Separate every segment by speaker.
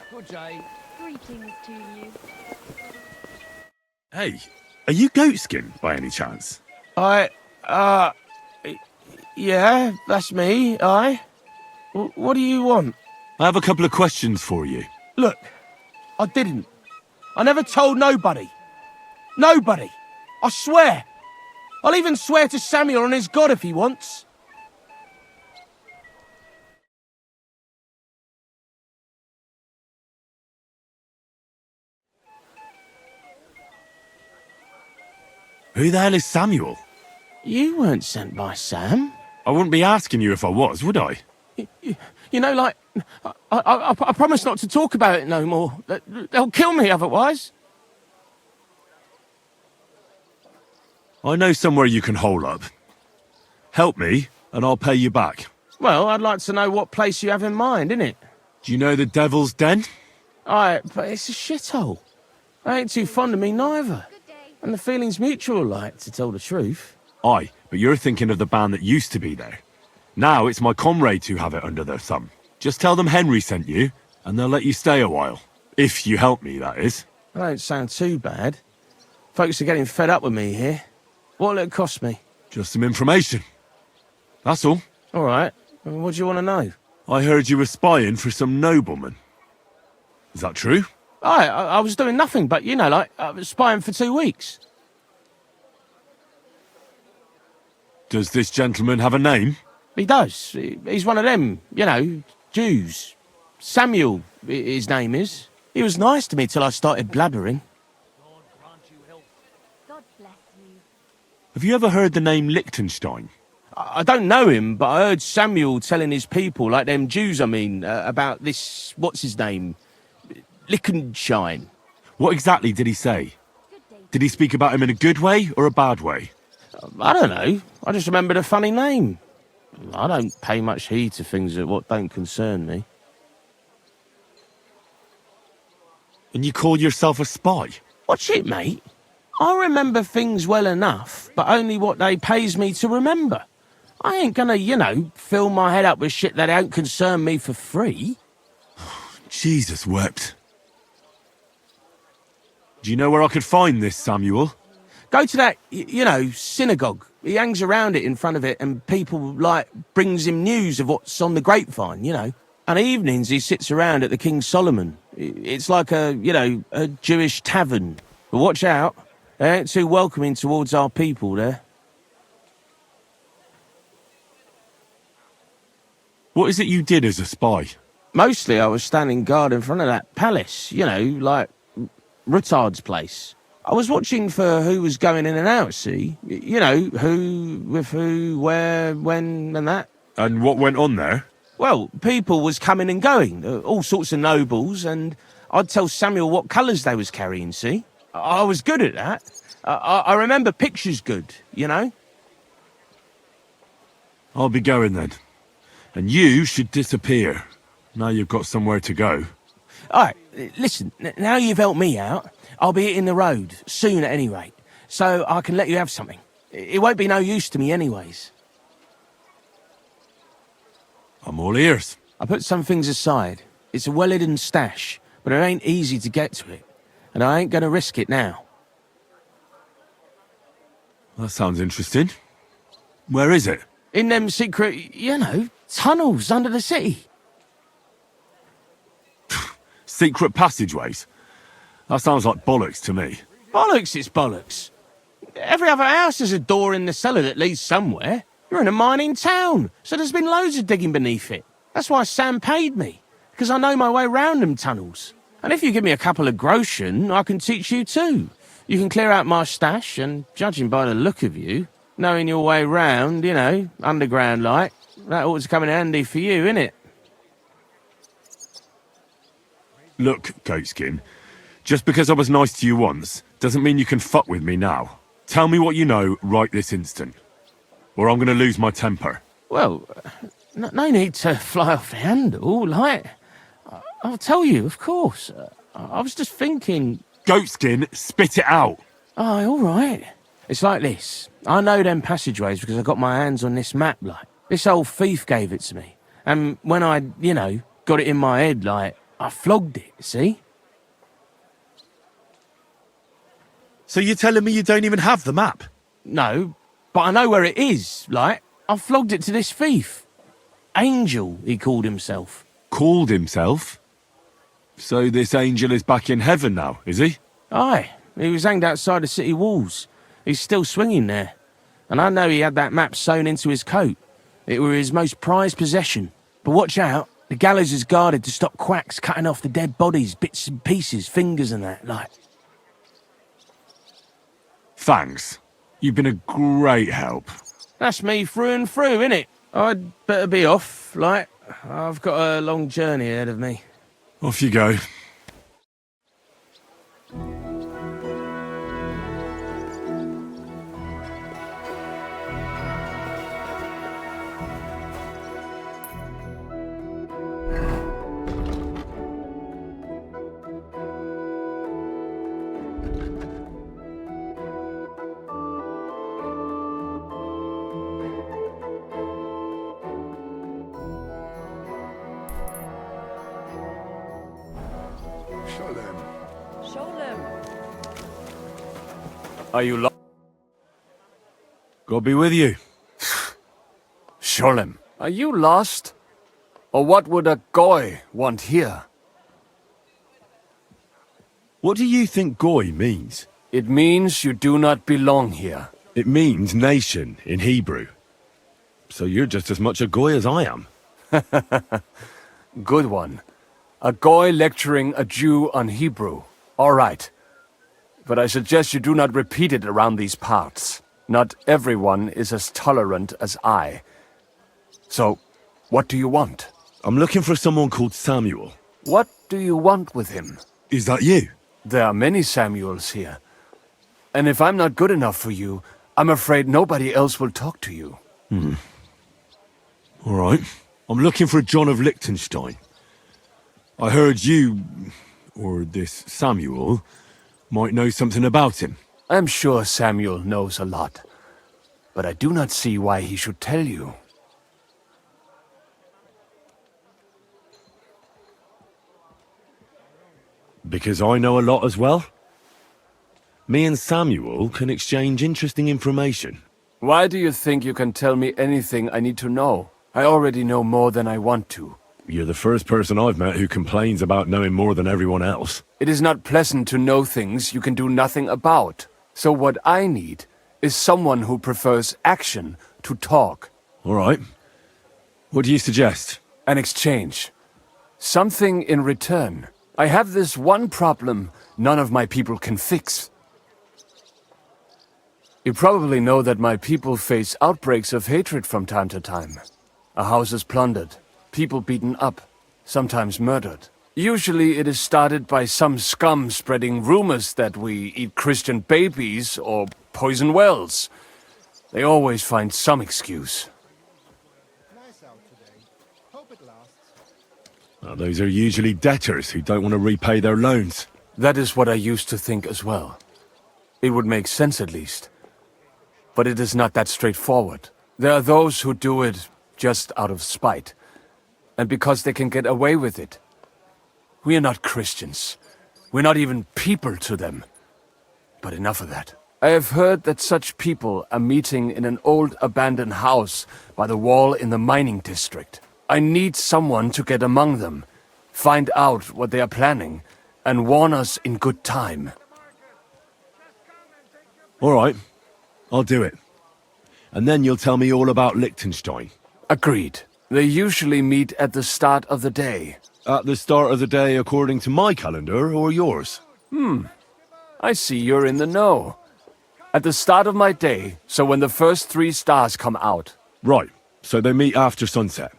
Speaker 1: Good day.
Speaker 2: Greetings to you.
Speaker 3: Hey, are you Goatskin by any chance?
Speaker 1: Yeah, that's me, What do you want?
Speaker 3: I have a couple of questions for you.
Speaker 1: Look, I didn't. I never told nobody. Nobody. I swear. I'll even swear to Samuel and his God if he wants.
Speaker 3: Who the hell is Samuel?
Speaker 1: You weren't sent by Sam.
Speaker 3: I wouldn't be asking you if I was, would I?
Speaker 1: You know, like, I promise not to talk about it no more. They'll kill me otherwise.
Speaker 3: I know somewhere you can hole up. Help me, and I'll pay you back.
Speaker 1: Well, I'd like to know what place you have in mind, innit?
Speaker 3: Do you know the Devil's Den?
Speaker 1: But it's a shithole. They ain't too fond of me neither. And the feeling's mutual, like, to tell the truth.
Speaker 3: Aye, but you're thinking of the band that used to be there. Now it's my comrades who have it under their thumb. Just tell them Henry sent you, and they'll let you stay a while. If you help me, that is.
Speaker 1: That don't sound too bad. Folks are getting fed up with me here. What'll it cost me?
Speaker 3: Just some information. That's all.
Speaker 1: All right. What do you want to know?
Speaker 3: I heard you were spying for some nobleman. Is that true?
Speaker 1: I was doing nothing but, like, I was spying for 2 weeks.
Speaker 3: Does this gentleman have a name?
Speaker 1: He does. He's one of them, Jews. Samuel, his name is. He was nice to me till I started blabbering.
Speaker 2: God bless you.
Speaker 3: Have you ever heard the name Liechtenstein?
Speaker 1: I don't know him, but I heard Samuel telling his people, like them Jews, about this, what's his name? Liechtenstein.
Speaker 3: What exactly did he say? Did he speak about him in a good way or a bad way?
Speaker 1: I don't know. I just remembered a funny name. I don't pay much heed to things that what don't concern me.
Speaker 3: And you call yourself a spy?
Speaker 1: Watch it, mate. I remember things well enough, but only what they pays me to remember. I ain't gonna, fill my head up with shit that don't concern me for free.
Speaker 3: Jesus wept. Do you know where I could find this, Samuel?
Speaker 1: Go to that, synagogue. He hangs around it in front of it and people, brings him news of what's on the grapevine, And evenings he sits around at the King Solomon. It's like a Jewish tavern. But watch out, they ain't too welcoming towards our people there.
Speaker 3: What is it you did as a spy?
Speaker 1: Mostly I was standing guard in front of that palace, like Rutard's place. I was watching for who was going in and out, see? Who, with who, where, when, and that.
Speaker 3: And what went on there?
Speaker 1: Well, people was coming and going, all sorts of nobles, and I'd tell Samuel what colours they was carrying, see? I was good at that. I remember pictures good,
Speaker 3: I'll be going then. And you should disappear. Now you've got somewhere to go.
Speaker 1: All right, listen, now you've helped me out, I'll be hitting the road, soon at any rate, so I can let you have something. It won't be no use to me anyways.
Speaker 3: I'm all ears.
Speaker 1: I put some things aside. It's a well-hidden stash, but it ain't easy to get to it, and I ain't gonna risk it now.
Speaker 3: That sounds interesting. Where is it?
Speaker 1: In them secret, tunnels under the city.
Speaker 3: Secret passageways? That sounds like bollocks to me.
Speaker 1: Bollocks, it's bollocks. Every other house has a door in the cellar that leads somewhere. You're in a mining town, so there's been loads of digging beneath it. That's why Sam paid me, because I know my way round them tunnels. And if you give me a couple of groschen, I can teach you too. You can clear out my stash, and judging by the look of you, knowing your way round, underground like, that ought to come in handy for you, innit?
Speaker 3: Look, Goatskin, just because I was nice to you once, doesn't mean you can fuck with me now. Tell me what you know right this instant, or I'm going to lose my temper.
Speaker 1: Well, no need to fly off the handle, I'll tell you, of course. I was just thinking...
Speaker 3: Goatskin, spit it out!
Speaker 1: Oh, all right. It's like this. I know them passageways because I got my hands on this map, like. This old thief gave it to me. And when I, got it in my head, like, I flogged it, see?
Speaker 3: So you're telling me you don't even have the map?
Speaker 1: No, but I know where it is, like. I flogged it to this thief. Angel, he called himself.
Speaker 3: Called himself? So this angel is back in heaven now, is he?
Speaker 1: Aye, he was hanged outside the city walls. He's still swinging there. And I know he had that map sewn into his coat. It were his most prized possession. But watch out, the gallows is guarded to stop quacks cutting off the dead bodies, bits and pieces, fingers and that, like.
Speaker 3: Thanks. You've been a great help.
Speaker 1: That's me through and through, innit? I'd better be off, like. I've got a long journey ahead of me.
Speaker 3: Off you go.
Speaker 4: Are you lost?
Speaker 3: God be with you.
Speaker 4: Sholem, are you lost? Or what would a goy want here?
Speaker 3: What do you think goy means?
Speaker 4: It means you do not belong here.
Speaker 3: It means nation in Hebrew. So you're just as much a goy as I am.
Speaker 4: Good one. A goy lecturing a Jew on Hebrew. All right. But I suggest you do not repeat it around these parts. Not everyone is as tolerant as I. So, what do you want?
Speaker 3: I'm looking for someone called Samuel.
Speaker 4: What do you want with him?
Speaker 3: Is that you?
Speaker 4: There are many Samuels here. And if I'm not good enough for you, I'm afraid nobody else will talk to you.
Speaker 3: All right. I'm looking for John of Liechtenstein. I heard you, or this Samuel, might know something about him.
Speaker 4: I'm sure Samuel knows a lot. But I do not see why he should tell you.
Speaker 3: Because I know a lot as well? Me and Samuel can exchange interesting information.
Speaker 4: Why do you think you can tell me anything I need to know? I already know more than I want to.
Speaker 3: You're the first person I've met who complains about knowing more than everyone else.
Speaker 4: It is not pleasant to know things you can do nothing about. So what I need is someone who prefers action to talk.
Speaker 3: All right. What do you suggest?
Speaker 4: An exchange. Something in return. I have this one problem none of my people can fix. You probably know that my people face outbreaks of hatred from time to time. A house is plundered, people beaten up, sometimes murdered. Usually it is started by some scum spreading rumors that we eat Christian babies or poison wells. They always find some excuse.
Speaker 3: Well, those are usually debtors who don't want to repay their loans.
Speaker 4: That is what I used to think as well. It would make sense at least. But it is not that straightforward. There are those who do it just out of spite. And because they can get away with it. We are not Christians. We're not even people to them. But enough of that. I have heard that such people are meeting in an old abandoned house by the wall in the mining district. I need someone to get among them, find out what they are planning, and warn us in good time.
Speaker 3: All right. I'll do it. And then you'll tell me all about Liechtenstein.
Speaker 4: Agreed. They usually meet at the start of the day.
Speaker 3: At the start of the day according to my calendar or yours?
Speaker 4: I see you're in the know. At the start of my day, so when the first 3 stars come out.
Speaker 3: Right. So they meet after sunset.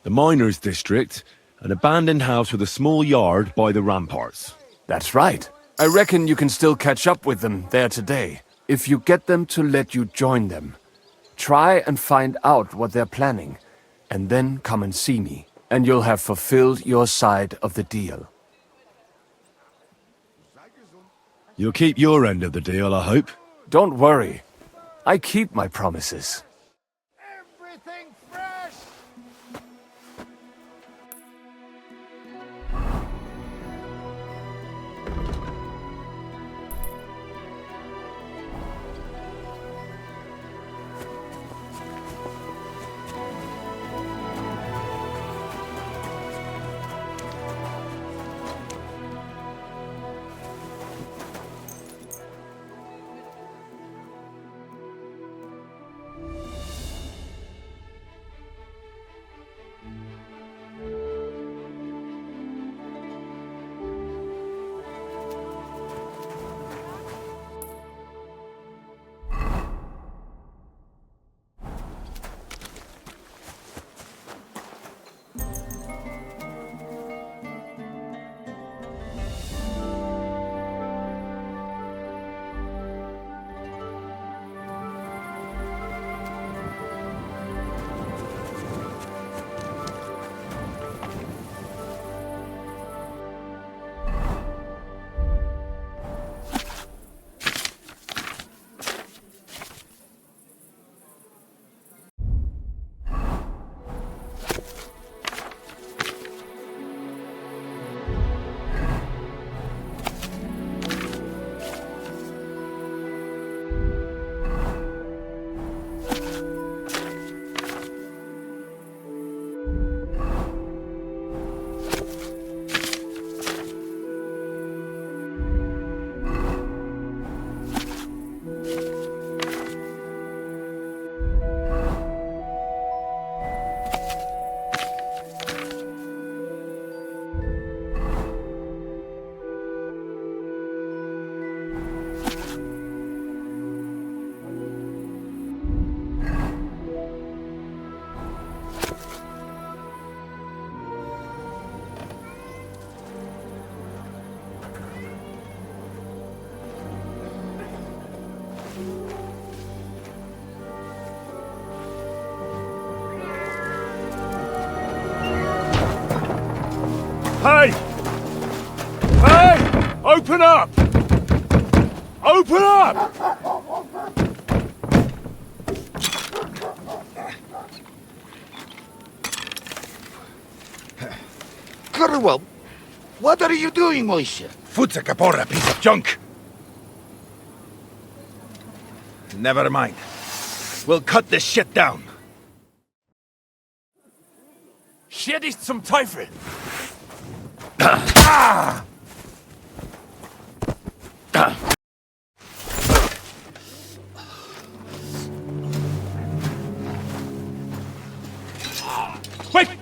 Speaker 3: The miners' district, an abandoned house with a small yard by the ramparts.
Speaker 4: That's right. I reckon you can still catch up with them there today, if you get them to let you join them. Try and find out what they're planning, and then come and see me, and you'll have fulfilled your side of the deal.
Speaker 3: You'll keep your end of the deal, I hope.
Speaker 4: Don't worry. I keep my promises.
Speaker 5: Everything fresh!
Speaker 3: Hey! Hey! Open up! Open up!
Speaker 5: Well, what are you doing, Moishe?
Speaker 6: Foot's a caporra piece of junk. Never mind. We'll cut this shit down.
Speaker 3: Shit ist zum Teufel!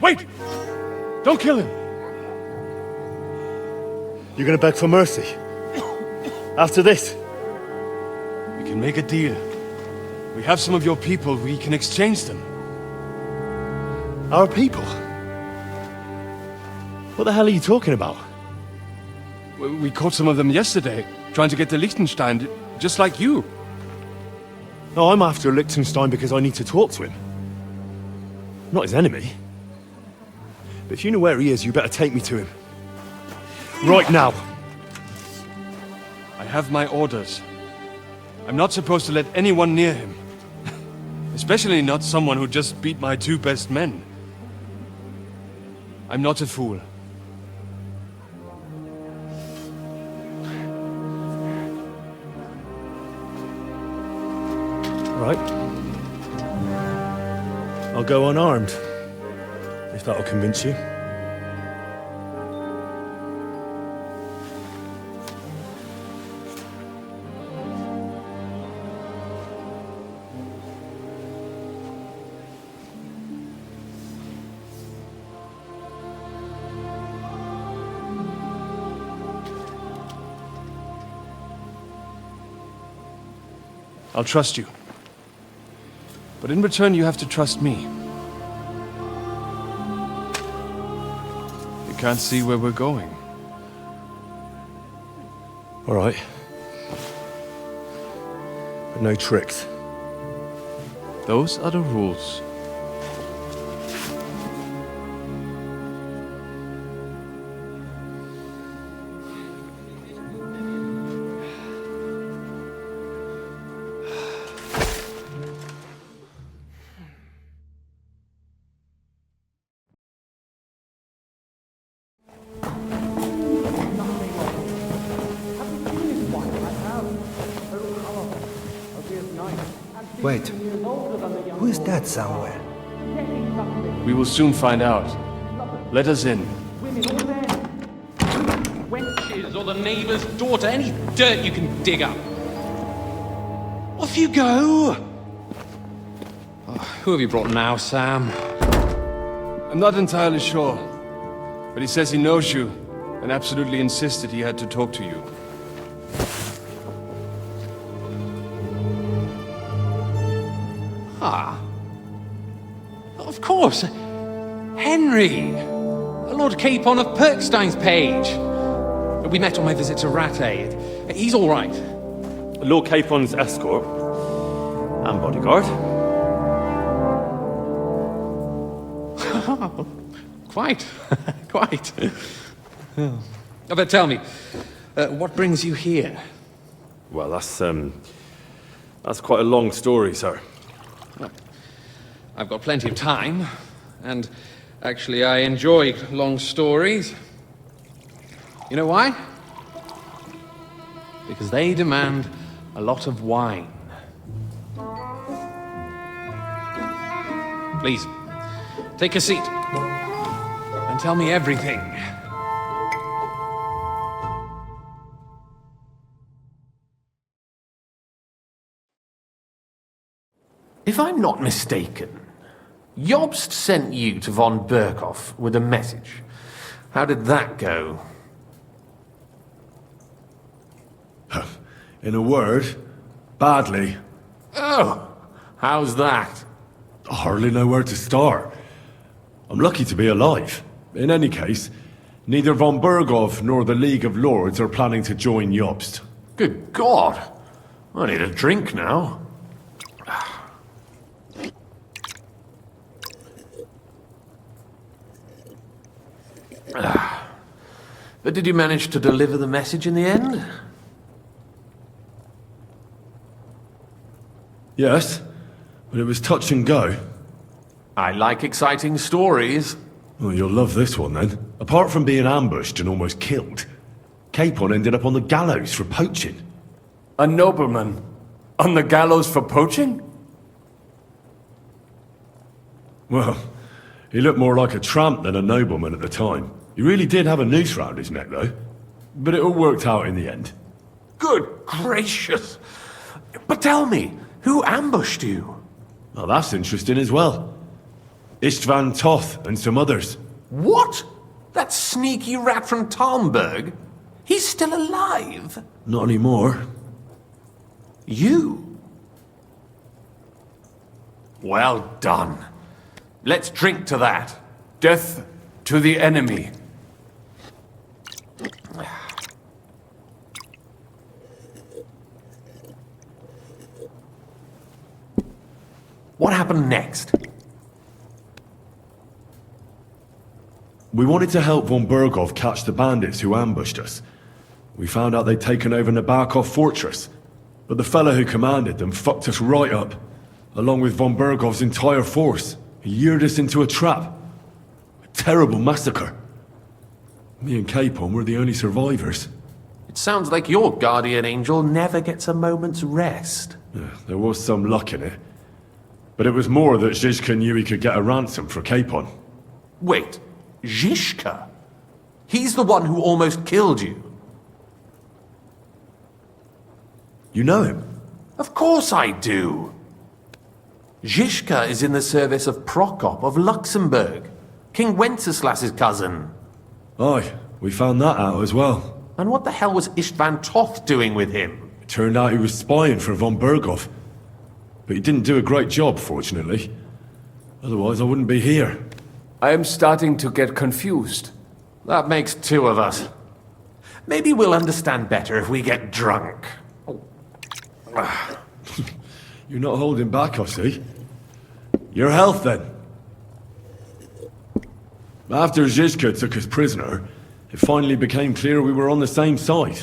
Speaker 3: Wait! Don't kill him!
Speaker 7: You're gonna beg for mercy? After this?
Speaker 4: We can make a deal. We have some of your people, we can exchange them.
Speaker 7: Our people? What the hell are you talking about?
Speaker 4: We caught some of them yesterday, trying to get to Liechtenstein, just like you.
Speaker 7: No, I'm after Liechtenstein because I need to talk to him. Not his enemy. But if you know where he is, you better take me to him. Right now.
Speaker 4: I have my orders. I'm not supposed to let anyone near him. Especially not someone who just beat my 2 best men. I'm not a fool.
Speaker 7: Right. I'll go unarmed. If that'll convince you.
Speaker 4: I'll trust you. But in return, you have to trust me. You can't see where we're going.
Speaker 7: All right. But no tricks.
Speaker 4: Those are the rules.
Speaker 5: Wait, who is that somewhere?
Speaker 4: We will soon find out. Let us in.
Speaker 8: Wenches or the neighbour's daughter, any dirt you can dig up. Off you go! Oh, who have you brought now, Sam?
Speaker 4: I'm not entirely sure, but he says he knows you and absolutely insisted he had to talk to you.
Speaker 8: Ah. Of course. Henry. Lord Capon of Perkstein's page. We met on my visit to Rattay. He's all right.
Speaker 7: Lord Capon's escort and bodyguard.
Speaker 8: Quite. Quite. But tell me, what brings you here?
Speaker 7: Well, that's quite a long story, sir.
Speaker 8: Well, I've got plenty of time, and actually I enjoy long stories. You know why? Because they demand a lot of wine. Please, take a seat and tell me everything.
Speaker 1: If I'm not mistaken, Jobst sent you to von Berkhoff with a message. How did that go?
Speaker 3: In a word, badly.
Speaker 1: Oh, how's that?
Speaker 3: I hardly know where to start. I'm lucky to be alive. In any case, neither von Berghoff nor the League of Lords are planning to join Jobst.
Speaker 1: Good God. I need a drink now. But did you manage to deliver the message in the end?
Speaker 3: Yes, but it was touch and go.
Speaker 1: I like exciting stories.
Speaker 3: Well, you'll love this one then. Apart from being ambushed and almost killed, Capon ended up on the gallows for poaching.
Speaker 4: A nobleman on the gallows for poaching?
Speaker 3: Well, he looked more like a tramp than a nobleman at the time. He really did have a noose round his neck, though. But it all worked out in the end.
Speaker 1: Good gracious. But tell me, who ambushed you?
Speaker 3: Well, that's interesting as well. Istvan Toth and some others.
Speaker 1: What? That sneaky rat from Talmberg? He's still alive?
Speaker 3: Not anymore.
Speaker 1: You? Well done. Let's drink to that.
Speaker 4: Death to the enemy.
Speaker 1: What happened next?
Speaker 3: We wanted to help von Berghoff catch the bandits who ambushed us. We found out they'd taken over Nabokov Fortress, but the fellow who commanded them fucked us right up, along with von Berghoff's entire force. He lured us into a trap. A terrible massacre. Me and Capon were the only survivors.
Speaker 1: It sounds like your guardian angel never gets a moment's rest.
Speaker 3: Yeah, there was some luck in it. But it was more that Zizka knew he could get a ransom for Capon.
Speaker 1: Wait, Zizka? He's the one who almost killed you.
Speaker 3: You know him?
Speaker 1: Of course I do. Zizka is in the service of Prokop of Luxembourg, King Wenceslas's cousin.
Speaker 3: Aye, we found that out as well.
Speaker 1: And what the hell was Istvan Toth doing with him?
Speaker 3: It turned out he was spying for von Berghoff. But he didn't do a great job, fortunately. Otherwise, I wouldn't be here.
Speaker 4: I am starting to get confused.
Speaker 1: That makes two of us. Maybe we'll understand better if we get drunk.
Speaker 3: You're not holding back, I see. Your health, then. After Zizka took us prisoner, it finally became clear we were on the same side.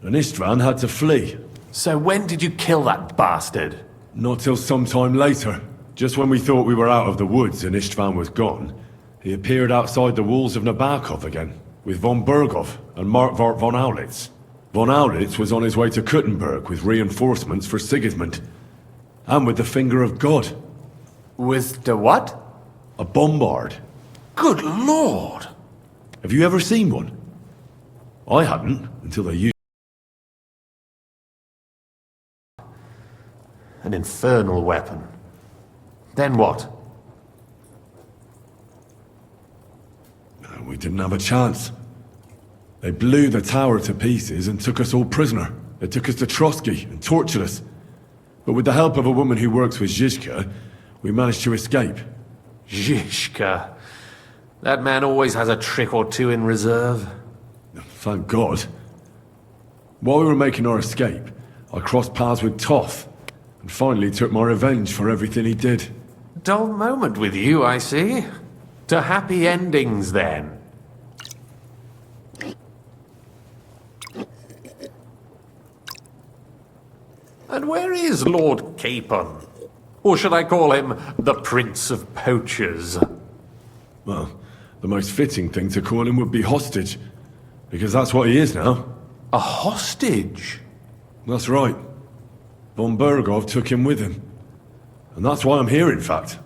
Speaker 3: And Istvan had to flee.
Speaker 1: So when did you kill that bastard?
Speaker 3: Not till some time later. Just when we thought we were out of the woods and Istvan was gone, he appeared outside the walls of Nabokov again, with von Berghoff and Markvart von Aulitz. Von Aulitz was on his way to Kuttenberg with reinforcements for Sigismund. And with the finger of God.
Speaker 4: With the what?
Speaker 3: A bombard.
Speaker 4: Good lord!
Speaker 3: Have you ever seen one? I hadn't, until they used...
Speaker 9: An infernal weapon. Then what?
Speaker 3: We didn't have a chance. They blew the tower to pieces and took us all prisoner. They took us to Trotsky and tortured us. But with the help of a woman who works with Zizka, we managed to escape.
Speaker 9: Zizka. That man always has a trick or two in reserve.
Speaker 3: Thank God. While we were making our escape, I crossed paths with Toth, and finally took my revenge for everything he did.
Speaker 9: Dull moment with you, I see. To happy endings, then. And where is Lord Capon? Or should I call him the Prince of Poachers?
Speaker 3: Well, the most fitting thing to call him would be hostage, because that's what he is now.
Speaker 9: A hostage?
Speaker 3: That's right. Von Berghoff took him with him. And that's why I'm here, in fact.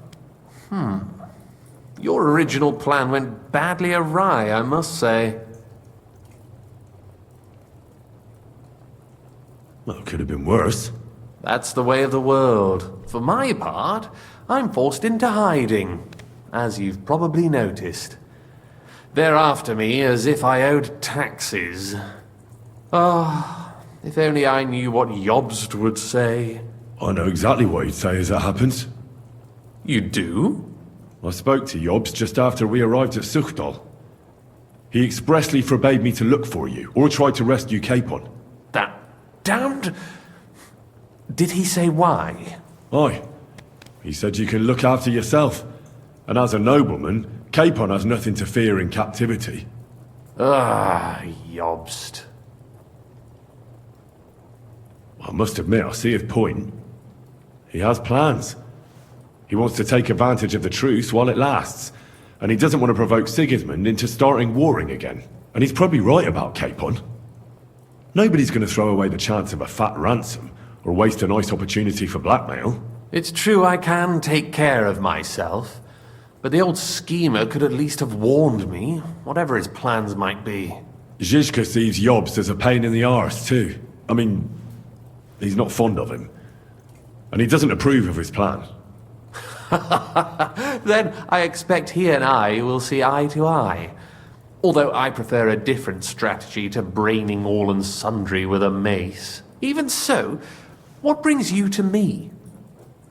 Speaker 9: Your original plan went badly awry, I must say.
Speaker 3: Well, it could have been worse.
Speaker 9: That's the way of the world. For my part, I'm forced into hiding, as you've probably noticed. They're after me as if I owed taxes. Ah, if only I knew what Jobst would say.
Speaker 3: I know exactly what he'd say as it happens.
Speaker 9: You do?
Speaker 3: I spoke to Jobst just after we arrived at Suchdal. He expressly forbade me to look for you, or try to rescue Capon.
Speaker 9: That damned... Did he say why?
Speaker 3: Aye. He said you can look after yourself. And as a nobleman, Capon has nothing to fear in captivity.
Speaker 9: Ah, Jobst.
Speaker 3: I must admit, I see his point. He has plans. He wants to take advantage of the truce while it lasts. And he doesn't want to provoke Sigismund into starting warring again. And he's probably right about Capon. Nobody's going to throw away the chance of a fat ransom, or waste a nice opportunity for blackmail.
Speaker 9: It's true I can take care of myself, but the old schemer could at least have warned me, whatever his plans might be.
Speaker 3: Zizka sees Jobst as a pain in the arse, too. I mean, he's not fond of him. And he doesn't approve of his plan.
Speaker 9: Then I expect he and I will see eye to eye. Although I prefer a different strategy to braining all and sundry with a mace. Even so, what brings you to me?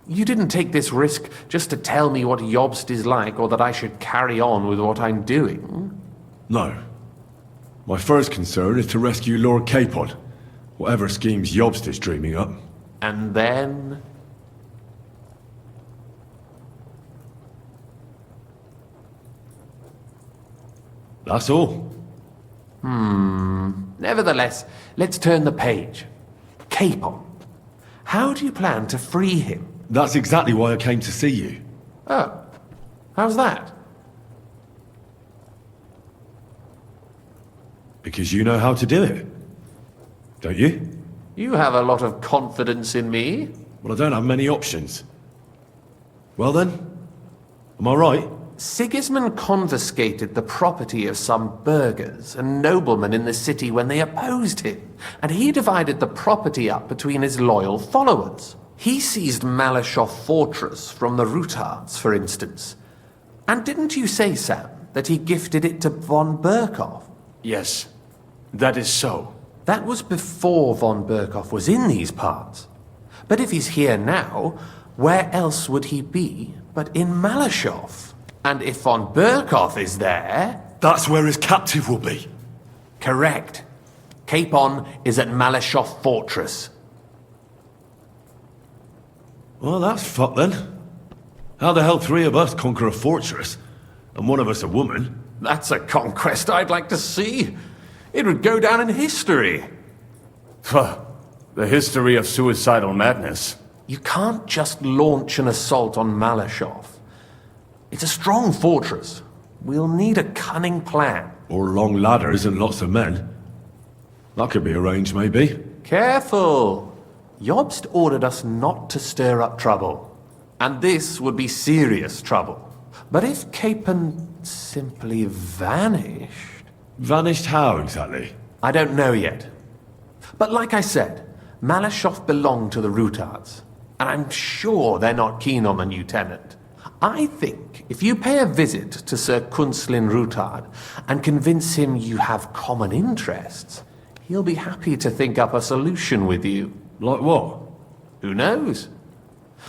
Speaker 9: You didn't take this risk just to tell me what Jobst is like, or that I should carry on with what I'm doing.
Speaker 3: No. My first concern is to rescue Lord Capon, whatever schemes Jobst is dreaming up.
Speaker 9: And then...
Speaker 3: That's all.
Speaker 9: Nevertheless, let's turn the page. Capon. How do you plan to free him?
Speaker 3: That's exactly why I came to see you.
Speaker 9: Oh, how's that?
Speaker 3: Because you know how to do it. Don't you?
Speaker 9: You have a lot of confidence in me.
Speaker 3: Well, I don't have many options. Well then, am I right?
Speaker 9: Sigismund confiscated the property of some burghers and noblemen in the city when they opposed him, and he divided the property up between his loyal followers. He seized Malashov Fortress from the Rutards, for instance. And didn't you say, Sam, that he gifted it to von Berkhoff?
Speaker 4: Yes, that is so.
Speaker 9: That was before von Berkhoff was in these parts. But if he's here now, where else would he be but in Malashov? And if von Berkhoff is there...
Speaker 3: That's where his captive will be.
Speaker 9: Correct. Capon is at Malashov Fortress.
Speaker 3: Well, that's fucked then. How the hell three of us conquer a fortress, and one of us a woman?
Speaker 9: That's a conquest I'd like to see. It would go down in history.
Speaker 4: The history of suicidal madness.
Speaker 9: You can't just launch an assault on Malashov. It's a strong fortress. We'll need a cunning plan.
Speaker 3: Or long ladders and lots of men. That could be arranged, maybe.
Speaker 9: Careful. Jobst ordered us not to stir up trouble. And this would be serious trouble. But if Capon simply vanished...
Speaker 3: Vanished how, exactly?
Speaker 9: I don't know yet. But like I said, Malashov belonged to the Rutards. And I'm sure they're not keen on the new tenant. I think if you pay a visit to Sir Kunslin Rutard and convince him you have common interests, he'll be happy to think up a solution with you.
Speaker 3: Like what?
Speaker 9: Who knows?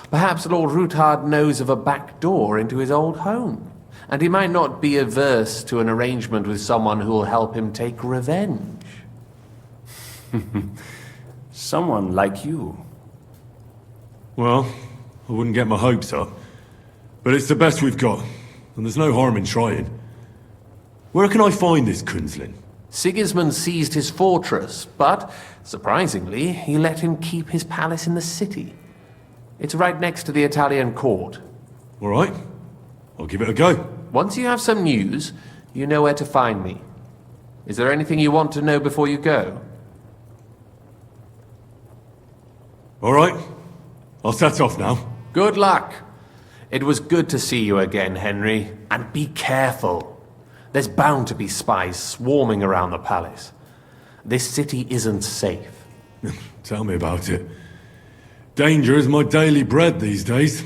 Speaker 9: Perhaps Lord Rutard knows of a back door into his old home, and he might not be averse to an arrangement with someone who'll help him take revenge.
Speaker 4: Someone like you.
Speaker 3: Well, I wouldn't get my hopes up. But it's the best we've got, and there's no harm in trying. Where can I find this Kunslin?
Speaker 9: Sigismund seized his fortress, but, surprisingly, he let him keep his palace in the city. It's right next to the Italian court.
Speaker 3: All right, I'll give it a go.
Speaker 9: Once you have some news, you know where to find me. Is there anything you want to know before you go?
Speaker 3: All right, I'll set off now.
Speaker 9: Good luck. It was good to see you again, Henry. And be careful. There's bound to be spies swarming around the palace. This city isn't safe.
Speaker 3: Tell me about it. Danger is my daily bread these days.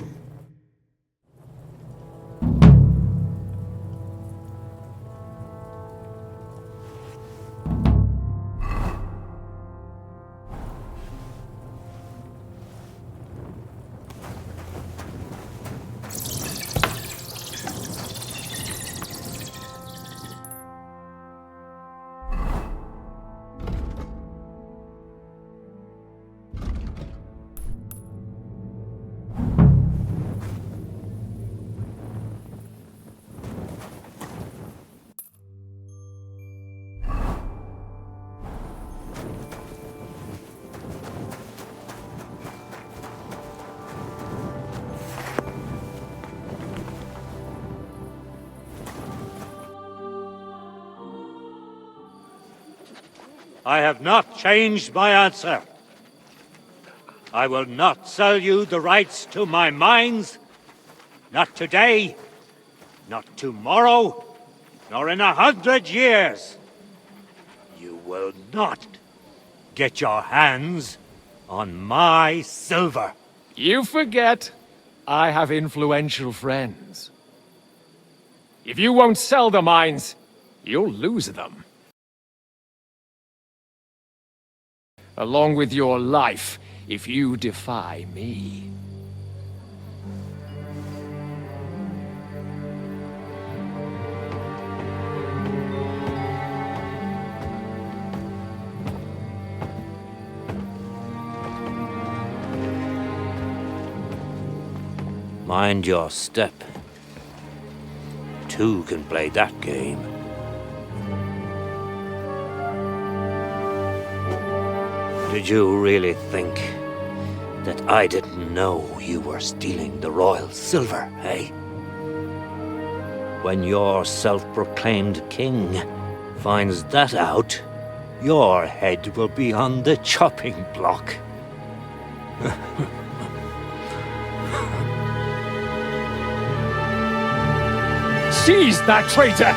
Speaker 10: I have not changed my answer. I will not sell you the rights to my mines. Not today, not tomorrow, nor in 100 years. You will not get your hands on my silver.
Speaker 11: You forget I have influential friends. If you won't sell the mines, you'll lose them. Along with your life, if you defy me.
Speaker 10: Mind your step. Two can play that game. Did you really think that I didn't know you were stealing the royal silver, eh? When your self-proclaimed king finds that out, your head will be on the chopping block.
Speaker 11: Seize that traitor!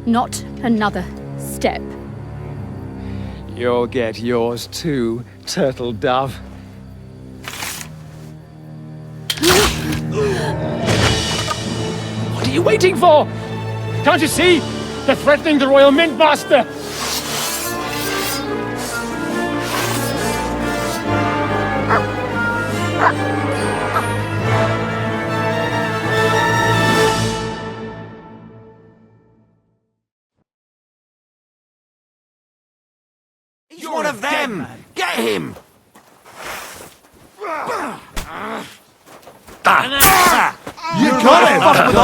Speaker 12: Not another step.
Speaker 11: You'll get yours too, turtle dove. What are you waiting for? Can't you see? They're threatening the Royal Mint Master!
Speaker 6: He's one of them! Get him!
Speaker 5: You got him!
Speaker 6: That'll do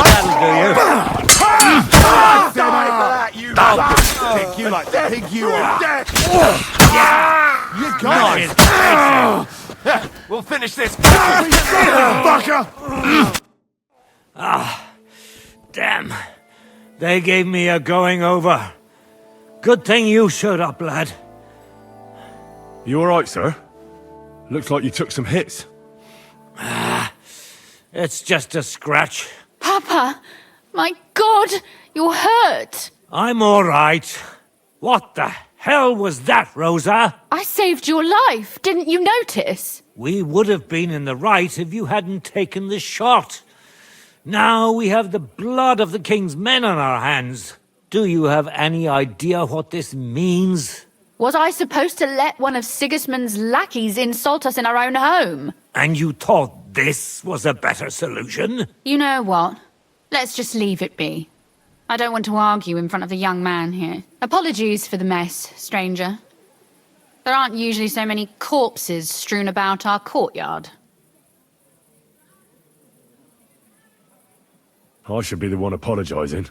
Speaker 6: you.
Speaker 5: Pick you like the pig you are. You got him!
Speaker 6: We'll finish this.
Speaker 5: Fucker!
Speaker 10: Damn. They gave me a going over. Good thing you showed up, lad.
Speaker 7: You alright, sir? Looks like you took some hits.
Speaker 10: It's just a scratch.
Speaker 12: Papa! My God! You're hurt!
Speaker 10: I'm all right. What the hell was that, Rosa?
Speaker 12: I saved your life. Didn't you notice?
Speaker 10: We would have been in the right if you hadn't taken the shot. Now we have the blood of the king's men on our hands. Do you have any idea what this means?
Speaker 12: Was I supposed to let one of Sigismund's lackeys insult us in our own home?
Speaker 10: And you thought this was a better solution?
Speaker 12: You know what? Let's just leave it be. I don't want to argue in front of the young man here. Apologies for the mess, stranger. There aren't usually so many corpses strewn about our courtyard.
Speaker 7: I should be the one apologising.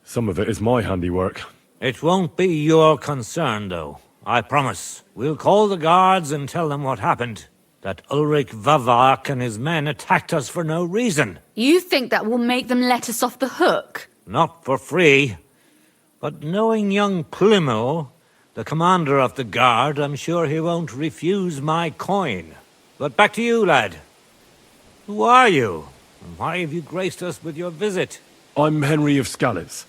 Speaker 7: Some of it is my handiwork.
Speaker 10: It won't be your concern, though. I promise. We'll call the guards and tell them what happened. That Ulrich Vavak and his men attacked us for no reason.
Speaker 12: You think that will make them let us off the hook?
Speaker 10: Not for free. But knowing young Plimmel, the commander of the guard, I'm sure he won't refuse my coin. But back to you, lad. Who are you? And why have you graced us with your visit?
Speaker 7: I'm Henry of Skalitz,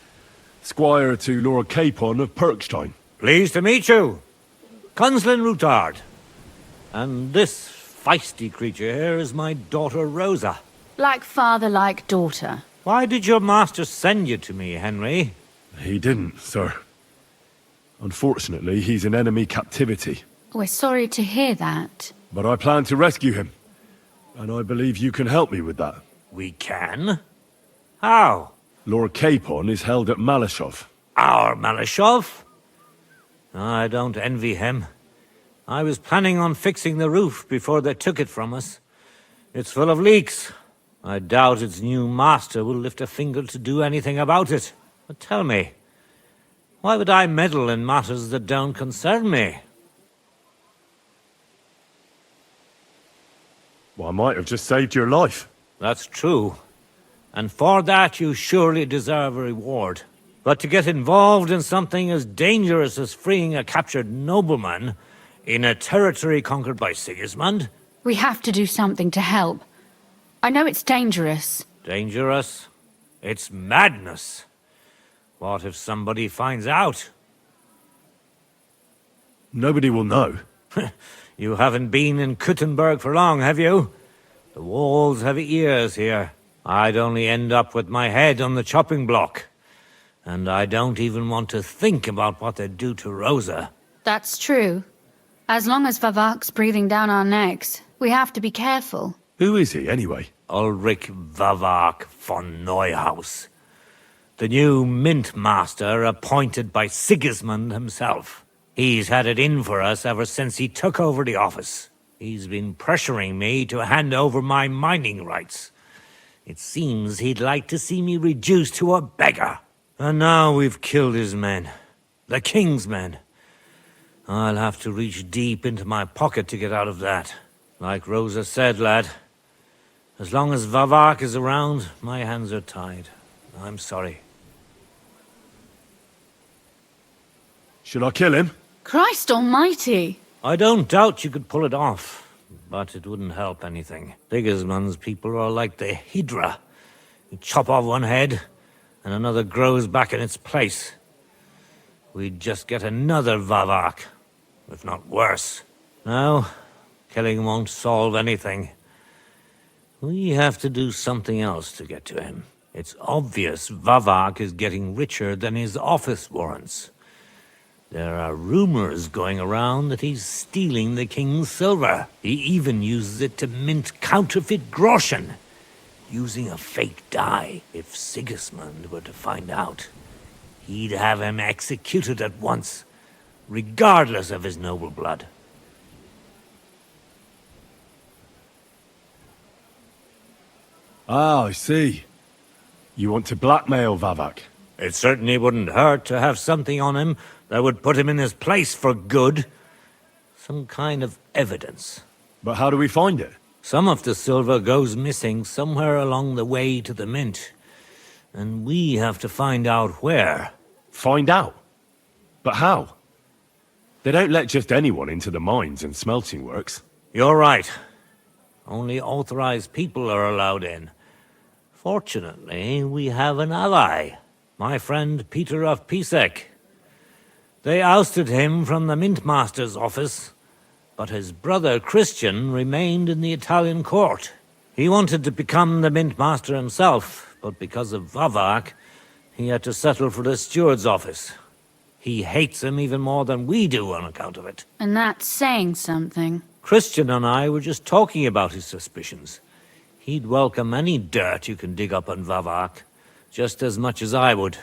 Speaker 7: squire to Lord Capon of Perkstein.
Speaker 10: Pleased to meet you. Conslin Routard. And this feisty creature here is my daughter Rosa.
Speaker 12: Like father, like daughter.
Speaker 10: Why did your master send you to me, Henry?
Speaker 7: He didn't, sir. Unfortunately, he's in enemy captivity.
Speaker 12: We're sorry to hear that.
Speaker 7: But I plan to rescue him. And I believe you can help me with that.
Speaker 10: We can? How?
Speaker 7: Lord Capon is held at Malashov.
Speaker 10: Our Malashov? I don't envy him. I was planning on fixing the roof before they took it from us. It's full of leaks. I doubt its new master will lift a finger to do anything about it. But tell me, why would I meddle in matters that don't concern me?
Speaker 7: Well, I might have just saved your life.
Speaker 10: That's true. And for that you surely deserve a reward. But to get involved in something as dangerous as freeing a captured nobleman in a territory conquered by Sigismund?
Speaker 12: We have to do something to help. I know it's dangerous.
Speaker 10: Dangerous? It's madness. What if somebody finds out?
Speaker 7: Nobody will know.
Speaker 10: You haven't been in Kuttenberg for long, have you? The walls have ears here. I'd only end up with my head on the chopping block. And I don't even want to think about what they'd do to Rosa.
Speaker 12: That's true. As long as Vavak's breathing down our necks, we have to be careful.
Speaker 7: Who is he, anyway?
Speaker 10: Ulrich Vavak von Neuhaus. The new mint master appointed by Sigismund himself. He's had it in for us ever since he took over the office. He's been pressuring me to hand over my mining rights. It seems he'd like to see me reduced to a beggar. And now we've killed his men. The king's men. I'll have to reach deep into my pocket to get out of that. Like Rosa said, lad, as long as Vavak is around, my hands are tied. I'm sorry.
Speaker 7: Should I kill him?
Speaker 12: Christ almighty!
Speaker 10: I don't doubt you could pull it off, but it wouldn't help anything. Sigismund's people are like the Hydra. You chop off one head, and another grows back in its place. We'd just get another Vavak, if not worse. No, killing won't solve anything. We have to do something else to get to him. It's obvious Vavak is getting richer than his office warrants. There are rumors going around that he's stealing the king's silver. He even uses it to mint counterfeit groschen, using a fake die. If Sigismund were to find out, he'd have him executed at once, regardless of his noble blood.
Speaker 7: Ah, I see. You want to blackmail Vavak?
Speaker 10: It certainly wouldn't hurt to have something on him that would put him in his place for good. Some kind of evidence.
Speaker 7: But how do we find it?
Speaker 10: Some of the silver goes missing somewhere along the way to the mint. And we have to find out where.
Speaker 3: Find out? But how? They don't let just anyone into the mines and smelting works.
Speaker 10: You're right. Only authorized people are allowed in. Fortunately, we have an ally. My friend Peter of Pisek. They ousted him from the Mintmaster's office, but his brother Christian remained in the Italian court. He wanted to become the Mintmaster himself, but because of Vavak, he had to settle for the steward's office. He hates him even more than we do on account of it.
Speaker 12: And that's saying something.
Speaker 10: Christian and I were just talking about his suspicions. He'd welcome any dirt you can dig up on Vavak, just as much as I would.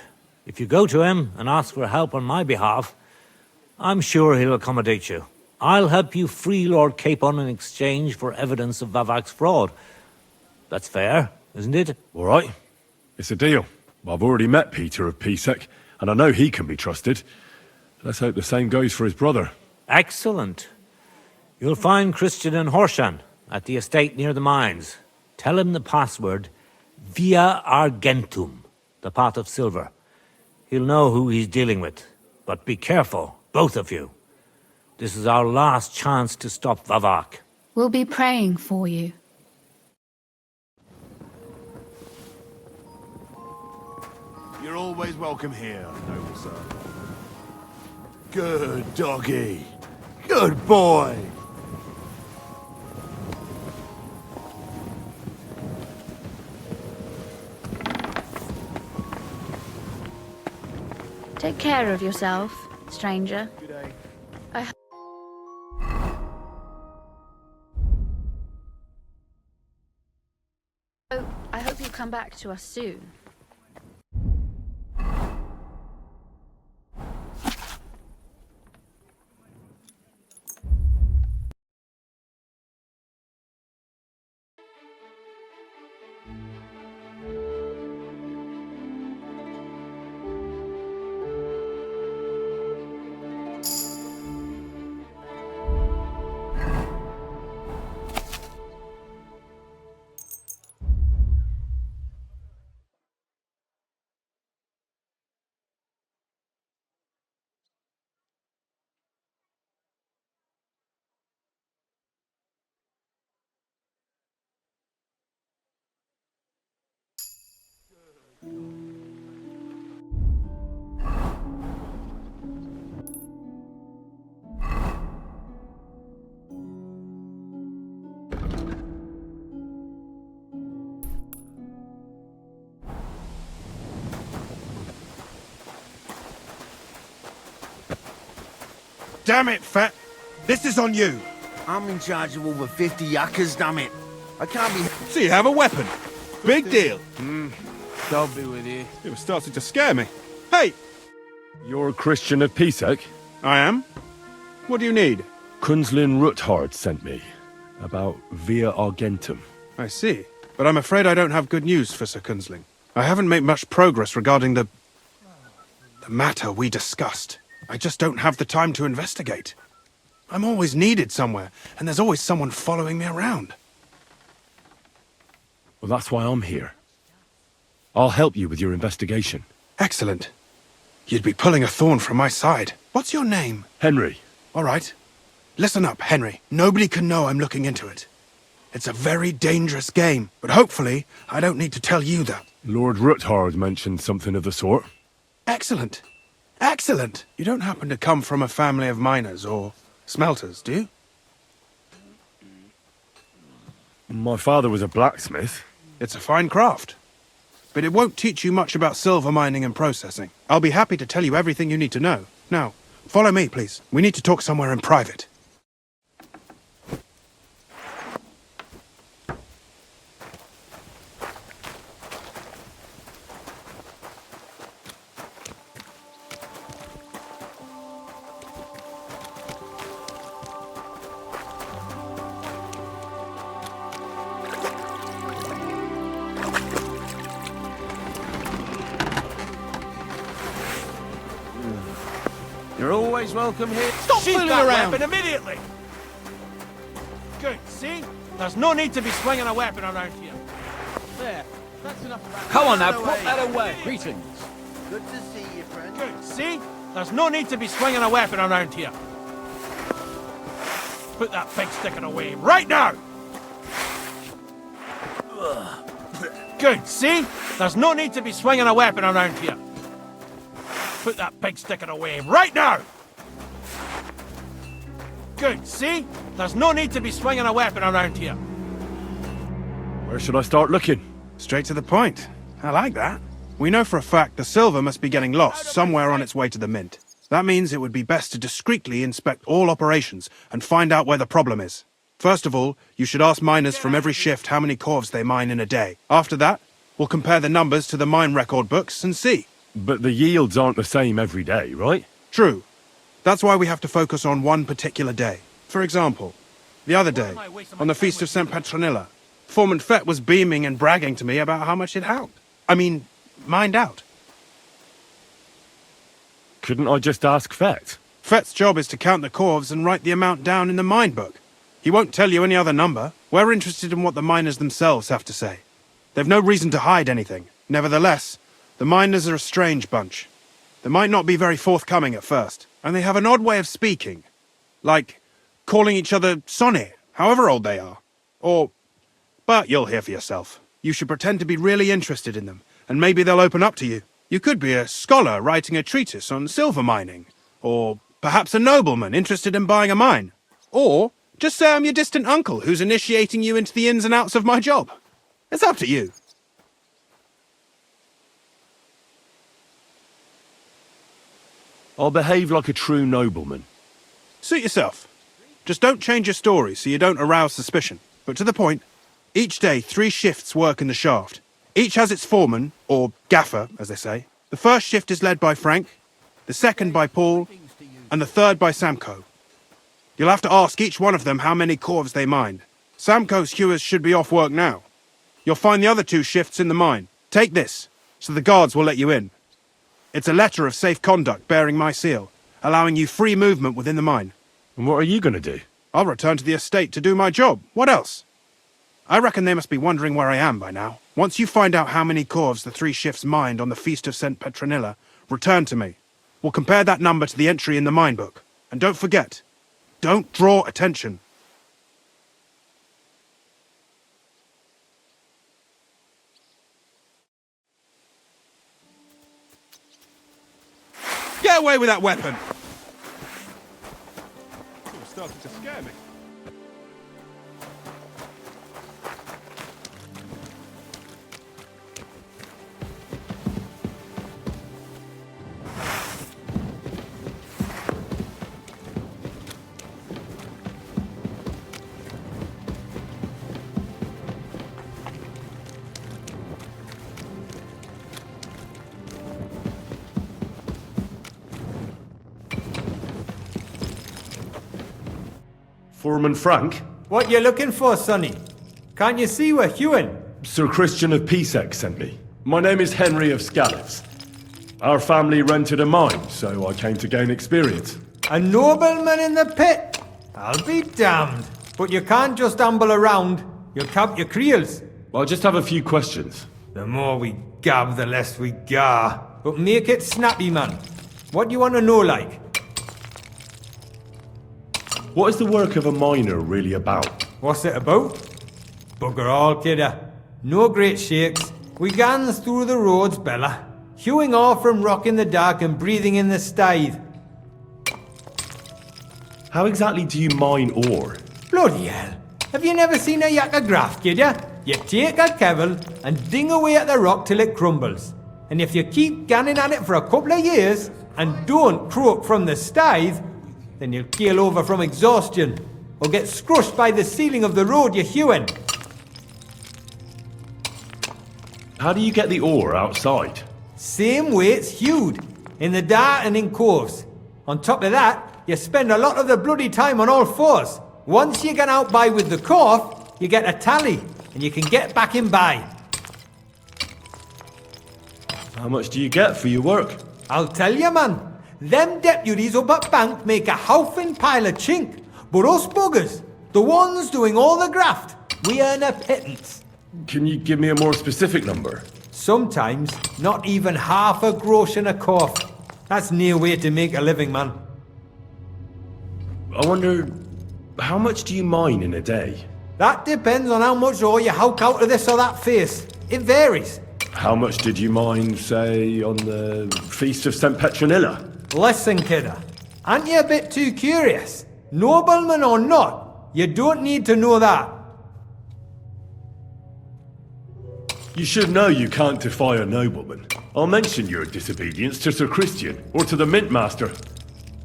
Speaker 10: If you go to him and ask for help on my behalf, I'm sure he'll accommodate you. I'll help you free Lord Capon in exchange for evidence of Vavak's fraud. That's fair, isn't it?
Speaker 3: All right. It's a deal. I've already met Peter of Pisek, and I know he can be trusted. Let's hope the same goes for his brother.
Speaker 10: Excellent. You'll find Christian and Horshan at the estate near the mines. Tell him the password, Via Argentum, the pot of silver. He'll know who he's dealing with. But be careful, both of you. This is our last chance to stop Vavak.
Speaker 12: We'll be praying for you.
Speaker 6: You're always welcome here, noble sir. Good doggy. Good boy.
Speaker 2: Take care of yourself, stranger.
Speaker 6: Good day.
Speaker 2: I hope you come back to us soon.
Speaker 6: Damn it, Fat. This is on you. I'm in charge of over 50 yakkers, damn it. I can't be...
Speaker 13: So you have a weapon. Big deal.
Speaker 4: God be with you.
Speaker 13: It was starting to scare me. Hey!
Speaker 3: You're a Christian of Pisek?
Speaker 13: I am. What do you need?
Speaker 3: Kunzlin Ruthard sent me. About Via Argentum.
Speaker 13: I see. But I'm afraid I don't have good news for Sir Kunzling. I haven't made much progress regarding the matter we discussed. I just don't have the time to investigate. I'm always needed somewhere, and there's always someone following me around.
Speaker 3: Well, that's why I'm here. I'll help you with your investigation.
Speaker 13: Excellent. You'd be pulling a thorn from my side. What's your name?
Speaker 3: Henry.
Speaker 13: All right. Listen up, Henry. Nobody can know I'm looking into it. It's a very dangerous game, but hopefully I don't need to tell you that.
Speaker 3: Lord Ruthard mentioned something of the sort.
Speaker 13: Excellent. Excellent! You don't happen to come from a family of miners or smelters, do you?
Speaker 3: My father was a blacksmith.
Speaker 13: It's a fine craft. But it won't teach you much about silver mining and processing. I'll be happy to tell you everything you need to know. Now, follow me, please. We need to talk somewhere in private.
Speaker 1: You're always welcome here.
Speaker 11: Stop
Speaker 1: Shoot
Speaker 11: fooling
Speaker 1: that
Speaker 11: around!
Speaker 1: weapon immediately!
Speaker 11: Good, see? There's no need to be swinging a weapon around here. There.
Speaker 6: Come on now, put that away.
Speaker 11: Greetings.
Speaker 6: Good to see you, friend.
Speaker 1: Good, see? There's no need to be swinging a weapon around here. Put that pig sticker away, right now! Good, see? There's no need to be swinging a weapon around here. Put that pig sticker away, right now! Good, see? There's no need to be swinging a weapon around here.
Speaker 3: Where should I start looking?
Speaker 13: Straight to the point. I like that. We know for a fact the silver must be getting lost somewhere on its way to the mint. That means it would be best to discreetly inspect all operations and find out where the problem is. First of all, you should ask miners from every shift how many corves they mine in a day. After that, we'll compare the numbers to the mine record books and see.
Speaker 3: But the yields aren't the same every day, right?
Speaker 13: True. That's why we have to focus on one particular day. For example, the other day, on the Feast of St. Petronilla, Foreman Fett was beaming and bragging to me about how much he'd mined out.
Speaker 3: Couldn't I just ask Fett?
Speaker 13: Fett's job is to count the corves and write the amount down in the mine book. He won't tell you any other number. We're interested in what the miners themselves have to say. They've no reason to hide anything. Nevertheless, the miners are a strange bunch. They might not be very forthcoming at first, and they have an odd way of speaking. Like calling each other Sonny, however old they are. But you'll hear for yourself. You should pretend to be really interested in them, and maybe they'll open up to you. You could be a scholar writing a treatise on silver mining, or perhaps a nobleman interested in buying a mine. Or just say I'm your distant uncle who's initiating you into the ins and outs of my job. It's up to you.
Speaker 3: I'll behave like a true nobleman.
Speaker 13: Suit yourself. Just don't change your story so you don't arouse suspicion. But to the point, each day 3 shifts work in the shaft. Each has its foreman, or gaffer, as they say. The first shift is led by Frank, the second by Paul, and the third by Samko. You'll have to ask each one of them how many corves they mined. Samko's hewers should be off work now. You'll find the other 2 shifts in the mine. Take this, so the guards will let you in. It's a letter of safe conduct bearing my seal, allowing you free movement within the mine.
Speaker 3: And what are you going to do?
Speaker 13: I'll return to the estate to do my job. What else? I reckon they must be wondering where I am by now. Once you find out how many corves the 3 shifts mined on the Feast of St. Petronilla, return to me. We'll compare that number to the entry in the mine book. And don't forget, don't draw attention. Get away with that weapon! You're starting to scare me.
Speaker 3: Foreman Frank?
Speaker 14: What you looking for, Sonny? Can't you see we're hewing?
Speaker 3: Sir Christian of Pisek sent me. My name is Henry of Skalitz. Our family rented a mine, so I came to gain experience.
Speaker 14: A nobleman in the pit? I'll be damned. But you can't just amble around. You'll cap your creels.
Speaker 3: I'll just have a few questions.
Speaker 14: The more we gab, the less we gar. But make it snappy, man. What do you want to know, like?
Speaker 3: What is the work of a miner really about?
Speaker 14: What's it about? Bugger all, kidder. No great shakes. We gans through the roads, Bella. Hewing off from rock in the dark and breathing in the stithe.
Speaker 3: How exactly do you mine ore?
Speaker 14: Bloody hell. Have you never seen a yakka graft, kidder? You take a kevel and ding away at the rock till it crumbles. And if you keep ganning at it for a couple of years and don't croak from the stithe, then you'll keel over from exhaustion, or get scrushed by the ceiling of the road you're hewing.
Speaker 3: How do you get the ore outside?
Speaker 14: Same way it's hewed, in the dark and in coves. On top of that, you spend a lot of the bloody time on all fours. Once you get out by with the corf, you get a tally, and you can get back in by.
Speaker 3: How much do you get for your work?
Speaker 14: I'll tell you, man. Them deputies up at bank make a howfing pile of chink. But us buggers, the ones doing all the graft, we earn a pittance.
Speaker 3: Can you give me a more specific number?
Speaker 14: Sometimes, not even half a grosh and a cough. That's near way to make a living, man.
Speaker 3: I wonder, how much do you mine in a day?
Speaker 14: That depends on how much ore you howk out of this or that face. It varies.
Speaker 3: How much did you mine, say, on the Feast of St. Petronilla?
Speaker 14: Listen, kidder. Aren't you a bit too curious? Nobleman or not, you don't need to know that.
Speaker 3: You should know you can't defy a nobleman. I'll mention your disobedience to Sir Christian, or to the Mint Master.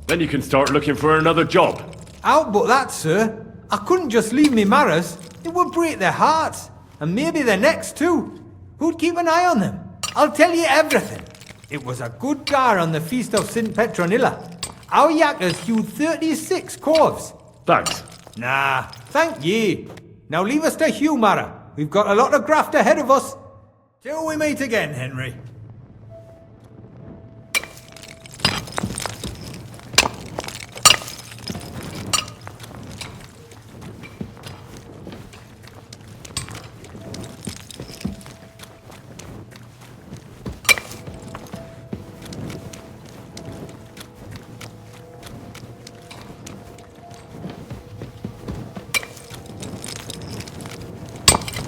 Speaker 3: Then you can start looking for another job.
Speaker 14: Out but that, sir. I couldn't just leave me marrows. It would break their hearts. And maybe their necks too. Who'd keep an eye on them? I'll tell you everything. It was a good gar on the Feast of St. Petronilla. Our yakkers hewed 36 corves.
Speaker 3: Thanks.
Speaker 14: Nah, thank ye. Now leave us to hew, Mara. We've got a lot of graft ahead of us. Till we meet again, Henry.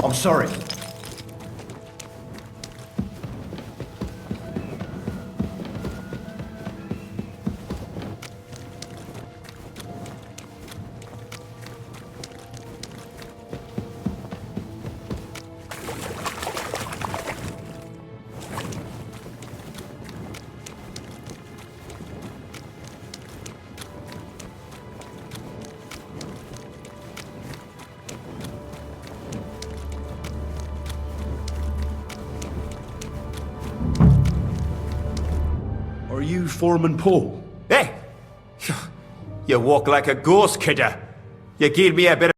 Speaker 6: I'm sorry.
Speaker 3: Are you Foreman Paul?
Speaker 15: Hey! You walk like a ghost, kidder. You gave me a bit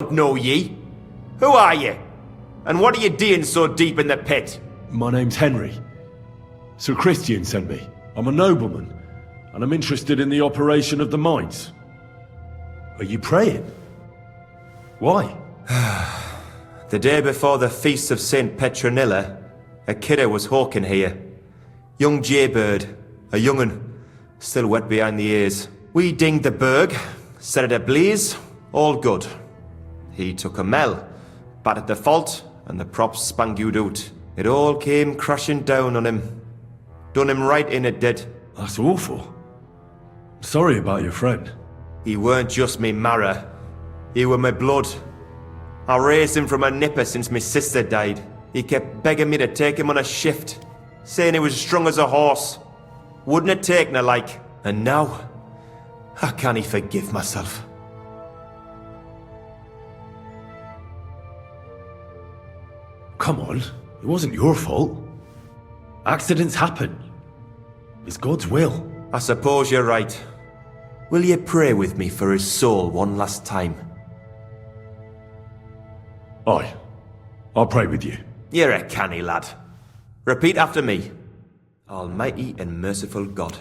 Speaker 15: of... Know ye? Who are ye? And what are you doing so deep in the pit?
Speaker 3: My name's Henry. Sir Christian sent me. I'm a nobleman, and I'm interested in the operation of the mines. Are you praying? Why?
Speaker 15: The day before the Feast of St. Petronilla, a kidder was hawking here. Young jaybird, a young'un, still wet behind the ears. We dinged the berg, set it ablaze, all good. He took a mell, battered the fault, and the props spangued out. It all came crashing down on him. Done him right in, it did.
Speaker 3: That's awful. Sorry about your friend.
Speaker 15: He weren't just me marrow. He were my blood. I raised him from a nipper since my sister died. He kept begging me to take him on a shift, saying he was strong as a horse. Wouldn't it take no like? And now, I can't forgive myself.
Speaker 3: Come on, it wasn't your fault. Accidents happen. It's God's will.
Speaker 15: I suppose you're right. Will you pray with me for his soul one last time?
Speaker 3: Aye. I'll pray with you.
Speaker 15: You're a canny lad. Repeat after me. Almighty and merciful God,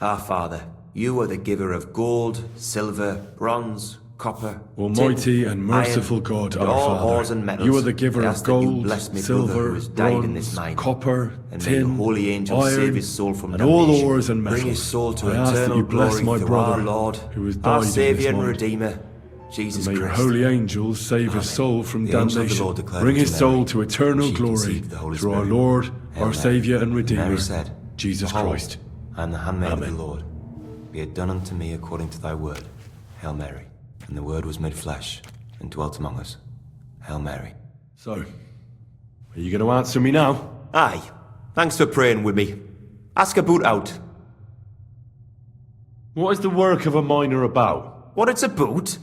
Speaker 15: our Father, you are the giver of gold, silver, bronze, copper,
Speaker 3: Almighty
Speaker 15: tin,
Speaker 3: and merciful
Speaker 15: iron,
Speaker 3: God,
Speaker 15: and
Speaker 3: our
Speaker 15: all
Speaker 3: Father,
Speaker 15: ores and metals.
Speaker 3: you are the giver
Speaker 15: I
Speaker 3: of
Speaker 15: ask that you
Speaker 3: gold,
Speaker 15: bless me brother who
Speaker 3: silver,
Speaker 15: has died in this
Speaker 3: bronze,
Speaker 15: mine.
Speaker 3: copper,
Speaker 15: And may the
Speaker 3: tin,
Speaker 15: holy angels
Speaker 3: iron,
Speaker 15: save his soul from
Speaker 3: and all
Speaker 15: damnation.
Speaker 3: ores and metals.
Speaker 15: Bring his soul to
Speaker 3: I ask that
Speaker 15: eternal
Speaker 3: you bless
Speaker 15: glory
Speaker 3: my
Speaker 15: through
Speaker 3: brother,
Speaker 15: our Lord,
Speaker 3: who has died
Speaker 15: our
Speaker 3: in this
Speaker 15: Saviour and
Speaker 3: mine.
Speaker 15: Redeemer, Jesus
Speaker 3: And may your
Speaker 15: Christ.
Speaker 3: holy angels save his soul from
Speaker 15: The angel of the
Speaker 3: damnation.
Speaker 15: Lord declared
Speaker 3: Bring
Speaker 15: unto
Speaker 3: his soul
Speaker 15: Mary,
Speaker 3: to eternal
Speaker 15: she
Speaker 3: glory
Speaker 15: conceived the Holy
Speaker 3: through our
Speaker 15: Spirit.
Speaker 3: Lord,
Speaker 15: Hail
Speaker 3: our
Speaker 15: Mary.
Speaker 3: Saviour and Redeemer,
Speaker 15: Mary said,
Speaker 3: Jesus
Speaker 15: Behold,
Speaker 3: Christ.
Speaker 15: I am the handmaid of the
Speaker 3: Amen.
Speaker 15: Lord. Be it done unto me according to thy word. Hail Mary. And the word was made flesh and dwelt among us. Hail Mary.
Speaker 3: So, are you going to answer me now?
Speaker 15: Aye. Thanks for praying with me. Ask about out.
Speaker 3: What is the work of a miner about?
Speaker 15: What it's about?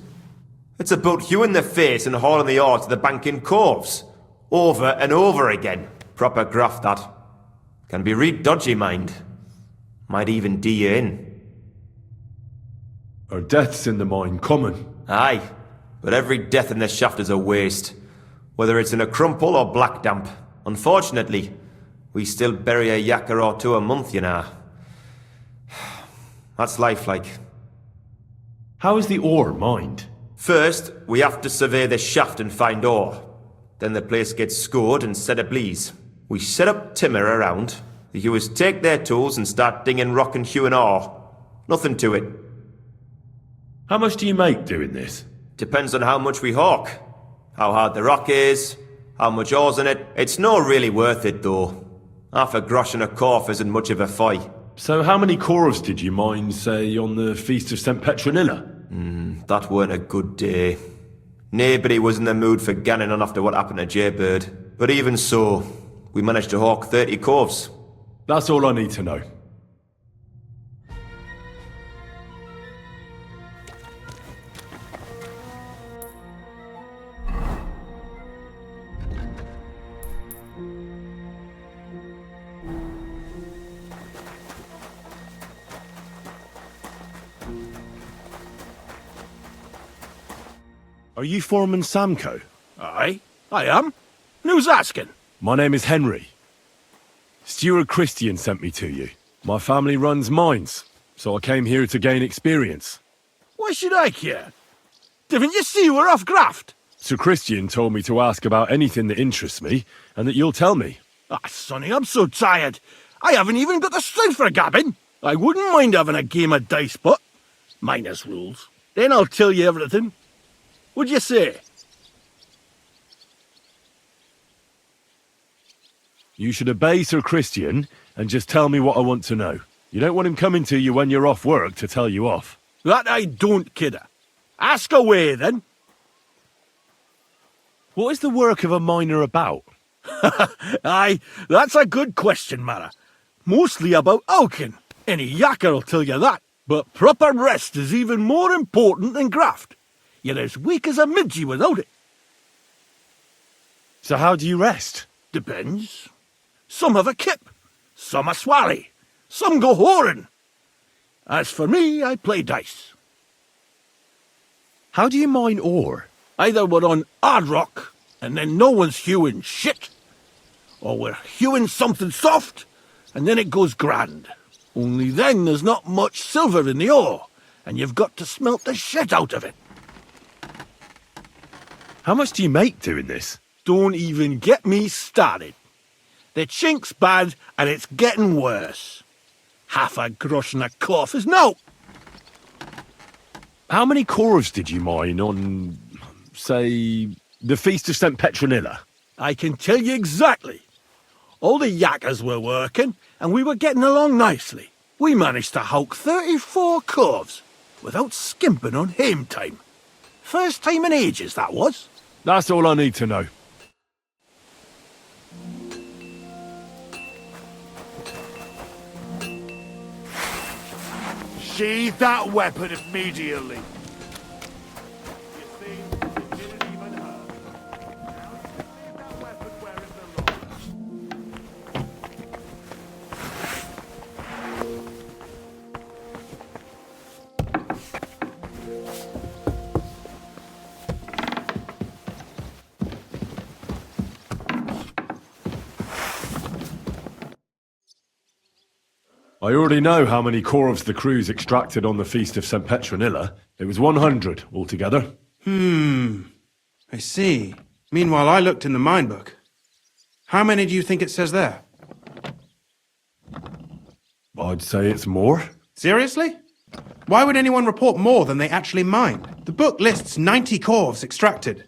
Speaker 15: It's about hewing the face and hauling the ore to the banking coves. Over and over again. Proper graft, that. Can be real dodgy, mind. Might even do you in.
Speaker 3: Are deaths in the mine common?
Speaker 15: Aye. But every death in the shaft is a waste. Whether it's in a crumple or black damp. Unfortunately, we still bury a yakker or two a month, you know. That's life like.
Speaker 3: How is the ore mined?
Speaker 15: First, we have to survey the shaft and find ore. Then the place gets scored and set ablaze. We set up timber around. The hewers take their tools and start dinging rock and hewing ore. Nothing to it.
Speaker 3: How much do you make doing this?
Speaker 15: Depends on how much we hawk. How hard the rock is, how much ore's in it. It's not really worth it though. Half a grosh and a corf isn't much of a fight.
Speaker 3: So how many corves did you mine, say, on the Feast of St. Petronilla?
Speaker 15: That weren't a good day. Nobody was in the mood for ganning on after what happened to Jaybird. But even so, we managed to hawk 30 corves.
Speaker 3: That's all I need to know. Are you Foreman Samco?
Speaker 6: Aye, I am. Who's asking?
Speaker 3: My name is Henry. Steward Christian sent me to you. My family runs mines, so I came here to gain experience.
Speaker 6: Why should I care? Didn't you see we're off graft?
Speaker 3: Sir Christian told me to ask about anything that interests me, and that you'll tell me.
Speaker 6: Ah, Sonny, I'm so tired. I haven't even got the strength for gabbing. I wouldn't mind having a game of dice, but minus rules. Then I'll tell you everything. What'd you say?
Speaker 3: You should obey Sir Christian and just tell me what I want to know. You don't want him coming to you when you're off work to tell you off.
Speaker 6: That I don't, kidder. Ask away, then.
Speaker 3: What is the work of a miner about?
Speaker 6: Aye, that's a good question, Mara. Mostly about oaken. Any yakker'll tell you that. But proper rest is even more important than graft. You're as weak as a midgie without it.
Speaker 3: So how do you rest?
Speaker 6: Depends. Some have a kip, some a swally, some go whoring. As for me, I play dice.
Speaker 3: How do you mine ore?
Speaker 6: Either we're on hard rock, and then no one's hewing shit, or we're hewing something soft, and then it goes grand. Only then there's not much silver in the ore, and you've got to smelt the shit out of it.
Speaker 3: How much do you make doing this?
Speaker 6: Don't even get me started. The chink's bad, and it's getting worse. Half a grosh and a cough is no.
Speaker 3: How many corves did you mine on, say, the Feast of St. Petronilla?
Speaker 6: I can tell you exactly. All the yakkers were working, and we were getting along nicely. We managed to hawk 34 corves, without skimping on hame time. First time in ages, that was.
Speaker 3: That's all I need to know.
Speaker 6: Sheathe that weapon immediately.
Speaker 3: I already know how many corves the crews extracted on the Feast of St. Petronilla. It was 100 altogether.
Speaker 13: I see. Meanwhile, I looked in the mine book. How many do you think it says there?
Speaker 3: I'd say it's more.
Speaker 13: Seriously? Why would anyone report more than they actually mined? The book lists 90 corves extracted.